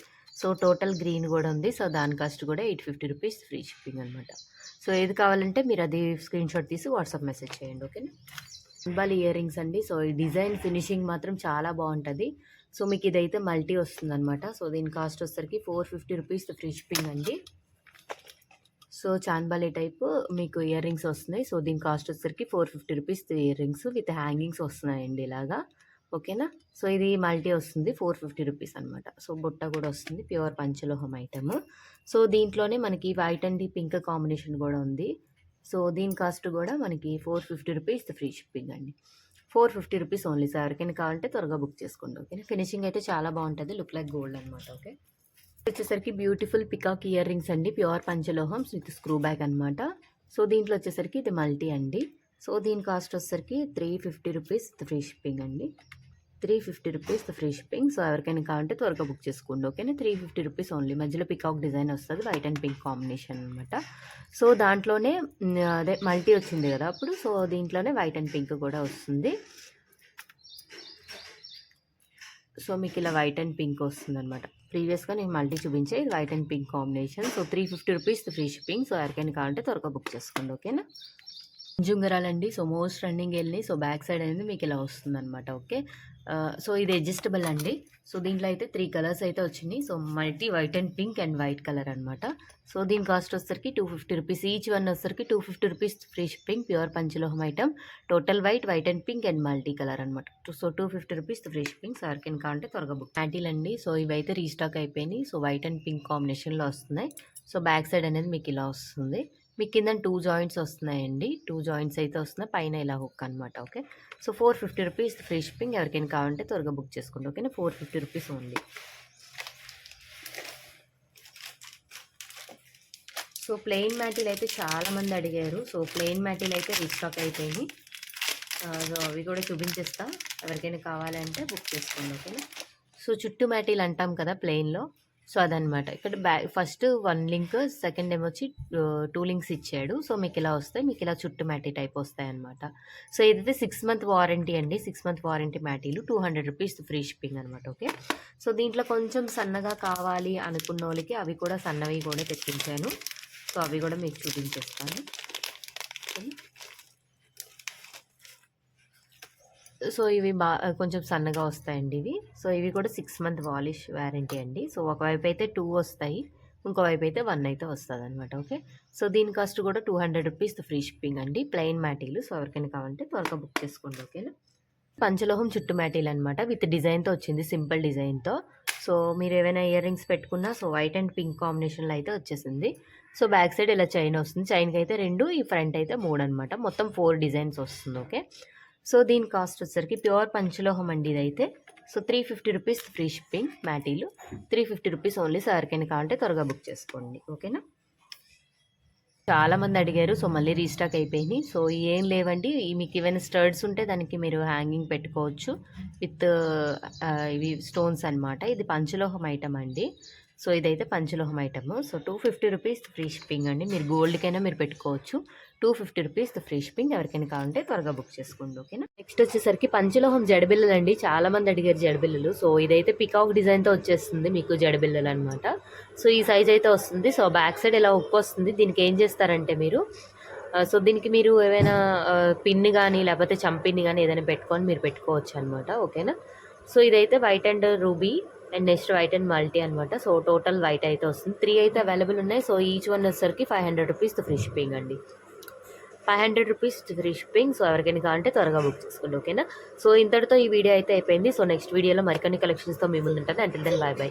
Speaker 2: సో టోటల్ గ్రీన్ కూడా ఉంది. సో దాని కాస్ట్ కూడా 850 రూపీస్ ఫ్రీ షిప్పింగ్ అనమాట. సో ఏది కావాలంటే మీరు అది స్క్రీన్ షాట్ తీసి వాట్సాప్ మెసేజ్ చేయండి. ఓకేనా. సింబల్ ఇయర్ రింగ్స్ అండి. సో ఈ డిజైన్ ఫినిషింగ్ మాత్రం చాలా బాగుంటుంది. సో మీకు ఇదైతే మల్టీ వస్తుంది అనమాట. సో దీని కాస్ట్ వచ్చేసరికి 450 రూపీస్ ఫ్రీ షిప్పింగ్ అండి. సో చాన్బాలి టైప్ మీకు ఇయర్ రింగ్స్ వస్తున్నాయి. సో దీని కాస్ట్ వచ్చేసరికి 450 rupees ear rings with hangings వస్తున్నాయండి ఇలాగా. ఓకేనా. సో ఇది మల్టీ వస్తుంది, 450 రూపీస్ అనమాట. సో బుట్ట కూడా వస్తుంది, ప్యూర్ పంచలోహం ఐటమ్. సో దీంట్లోనే మనకి వైట్ అండ్ పింక్ కాంబినేషన్ కూడా ఉంది. సో దీని కాస్ట్ కూడా మనకి 450 రూపీస్ ఫ్రీ షిప్పింగ్ అండి. 450 రూపీస్ ఓన్లీ. సో ఎవరికైనా కావాలంటే త్వరగా బుక్ చేసుకోండి. ఓకేనా. ఫినిషింగ్ అయితే చాలా బాగుంటుంది, లుక్ లైక్ గోల్డ్ అనమాట. ఓకే. వచ్చేసరికి బ్యూటిఫుల్ పికాక్ ఇయర్ రింగ్స్ అండి. ప్యూర్ పంచలోహం విత్ స్క్రూ బ్యాగ్ అనమాట. సో దీంట్లో వచ్చేసరికి ఇది మల్టీ అండి. సో దీని కాస్ట్ వచ్చేసరికి 350 రూపీస్ ఫ్రీ షిప్పింగ్ అండి. 350 రూపీస్ ఫ్రీ షిప్పింగ్. సో ఎవరికైనా కావాలంటే త్వరగా బుక్ చేసుకోండి. ఓకేనా. 350 రూపీస్ ఓన్లీ. మధ్యలో పికాక్ డిజైన్ వస్తుంది, వైట్ అండ్ పింక్ కాంబినేషన్ అనమాట. సో దాంట్లోనే అదే మల్టీ వచ్చింది కదా అప్పుడు. సో దీంట్లోనే వైట్ అండ్ పింక్ కూడా వస్తుంది. సో మీకు ఇలా వైట్ అండ్ పింక్ వస్తుంది అనమాట. ప్రీవియస్గా నేను మల్టీ చూపించే ఇది white and pink combination. So 350 rupees free shipping. So ఎవరికైనా కావాలంటే త్వరగా బుక్ చేసుకోండి. ఓకేనా. జుంగరాలండి. సో మోస్ట్ రన్నింగ్ వెళ్ళి సో బ్యాక్ సైడ్ అనేది మీకు ఇలా వస్తుంది అనమాట. ఓకే. సో ఇది అడ్జస్టబుల్ అండి. సో దీంట్లో అయితే 3 కలర్స్ అయితే వచ్చినాయి. So multi white and pink and white colour అనమాట. సో దీని కాస్ట్ వచ్చేసరికి 250 రూపీస్. ఈచ్ వన్ వచ్చేసరికి 250 రూపీస్ ఫ్రీ షిప్పింగ్. ప్యూర్ పంచలోహం item, total white and pink and multi colour అనమాట. So 250 rupees free shipping. So ఎవరికైనా కావాలంటే త్వరగా బుక్. ప్యాంటీలు అండి. సో ఇవైతే రీస్టాక్ అయిపోయినాయి. సో వైట్ అండ్ పింక్ కాంబినేషన్లో వస్తున్నాయి. సో బ్యాక్ సైడ్ అనేది మీకు ఇలా వస్తుంది. మీకు కింద 2 జాయింట్స్ వస్తున్నాయండి. 2 జాయింట్స్ అయితే వస్తున్నాయి, పైన ఇలా హుక్ అనమాట. Okay. So 450 rupees free shipping. ఎవరికైనా కావాలంటే త్వరగా బుక్ చేసుకోండి. ఓకేనా. 450 రూపీస్ ఓన్లీ. సో ప్లెయిన్ మ్యాటీలు అయితే చాలామంది అడిగారు. సో ప్లెయిన్ మ్యాటీలు అయితే రీస్టాక్ అయిపోయింది. సో అవి కూడా చూపించేస్తా, ఎవరికైనా కావాలంటే బుక్ చేసుకోండి. ఓకేనా. సో చుట్టూ మ్యాటీలు అంటాం కదా ప్లెయిన్లో. సో అదనమాట. ఇక్కడ ఫస్ట్ 1 లింక్, సెకండ్ ఏమొచ్చి 2 లింక్స్ ఇచ్చాడు. సో మీకు ఇలా వస్తాయి, మీకు ఇలా చుట్టూ మ్యాటీ టైప్ వస్తాయి అనమాట. సో ఇదైతే 6 మంత్ వారంటీ అండి. 6 మంత్ వారంటీ మ్యాటీలు 200 రూపీస్ ఫ్రీ షిప్పింగ్ అనమాట. ఓకే. సో దీంట్లో కొంచెం సన్నగా కావాలి అనుకున్న వాళ్ళకి అవి కూడా సన్నవి కూడా తెప్పించాను. సో అవి కూడా మీకు చూపించేస్తాను. సో ఇవి కొంచెం సన్నగా వస్తాయండి ఇవి. సో ఇవి కూడా 6 మంత్ వాలిష్ వారంటీ అండి. సో ఒకవైపు అయితే 2 వస్తాయి, ఇంకోవైపు అయితే 1 అయితే వస్తుంది అనమాట. ఓకే. సో దీని కాస్ట్ కూడా 200 రూపీస్ ఫ్రీ షిప్పింగ్ అండి. ప్లెయిన్ మ్యాటీలు. సో ఎవరికైనా కావాలంటే త్వరగా బుక్ చేసుకోండి. ఓకేనా. పంచలోహం చుట్టు మ్యాటీలు అనమాట. విత్ డిజైన్తో వచ్చింది, సింపుల్ డిజైన్తో. సో మీరు ఏవైనా ఇయర్ రింగ్స్ పెట్టుకున్నా సో వైట్ అండ్ పింక్ కాంబినేషన్లో అయితే వచ్చేసింది. సో బ్యాక్ సైడ్ ఇలా చైన్ వస్తుంది. చైన్కి అయితే 2, ఈ ఫ్రంట్ అయితే 3 అనమాట. మొత్తం 4 డిజైన్స్ వస్తుంది. ఓకే. సో దీని కాస్ట్ వచ్చేసరికి ప్యూర్ పంచలోహం అండి ఇదైతే. So 350 rupees free shipping. మ్యాటీలు 350 రూపీస్ ఓన్లీ. సో ఎవరికైనా కావాలంటే త్వరగా బుక్ చేసుకోండి. ఓకేనా. చాలామంది అడిగారు. సో మళ్ళీ రీస్టాక్ అయిపోయినాయి. సో ఏం లేవండి, మీకు ఈవెన్ స్టర్డ్స్ ఉంటే దానికి మీరు హ్యాంగింగ్ పెట్టుకోవచ్చు విత్ ఇవి స్టోన్స్ అనమాట. ఇది పంచలోహం ఐటమ్ అండి. సో ఇదైతే పంచలోహం item. So 250 rupees free shipping అండి. మీరు గోల్డ్కైనా మీరు పెట్టుకోవచ్చు. 250 రూపీస్ ఫ్రీ షిప్పింగ్. ఎవరికైనా కావాలంటే త్వరగా బుక్ చేసుకోండి, ఓకేనా. నెక్స్ట్ వచ్చేసరికి పంచలోహం జడబిల్లలు అండి. చాలా మంది అడిగారు జడబిల్లలు. సో ఇదైతే పికాక్ డిజైన్తో వచ్చేస్తుంది మీకు జడబిల్లలు అనమాట. సో ఈ సైజ్ అయితే వస్తుంది. సో బ్యాక్ సైడ్ ఇలా ఉక్కు వస్తుంది. దీనికి ఏం చేస్తారంటే మీరు సో దీనికి మీరు ఏమైనా పిన్ కానీ లేకపోతే చంపిన్ని కానీ ఏదైనా పెట్టుకొని మీరు పెట్టుకోవచ్చు అనమాట, ఓకేనా. సో ఇదైతే white and ruby and next white and multi అనమాట. సో టోటల్ వైట్ అయితే వస్తుంది. 3 అయితే అవైలబుల్ ఉన్నాయి. సో ఈచ్ వన్ వచ్చేసరికి 500 రూపీస్ ఫ్రీ షిప్పింగ్ అండి. 500 రూపీస్ ఫ్రీ షిప్పింగ్. సో ఎవరికైనా కావాలంటే త్వరగా బుక్ చేసుకోండి, ఓకేనా. సో ఇంతటితో ఈ వీడియో అయితే అయిపోయింది. సో నెక్స్ట్ వీడియోలో మరికొన్ని కలెక్షన్స్తో మీ ముందు ఉంటుంది. Until then bye by.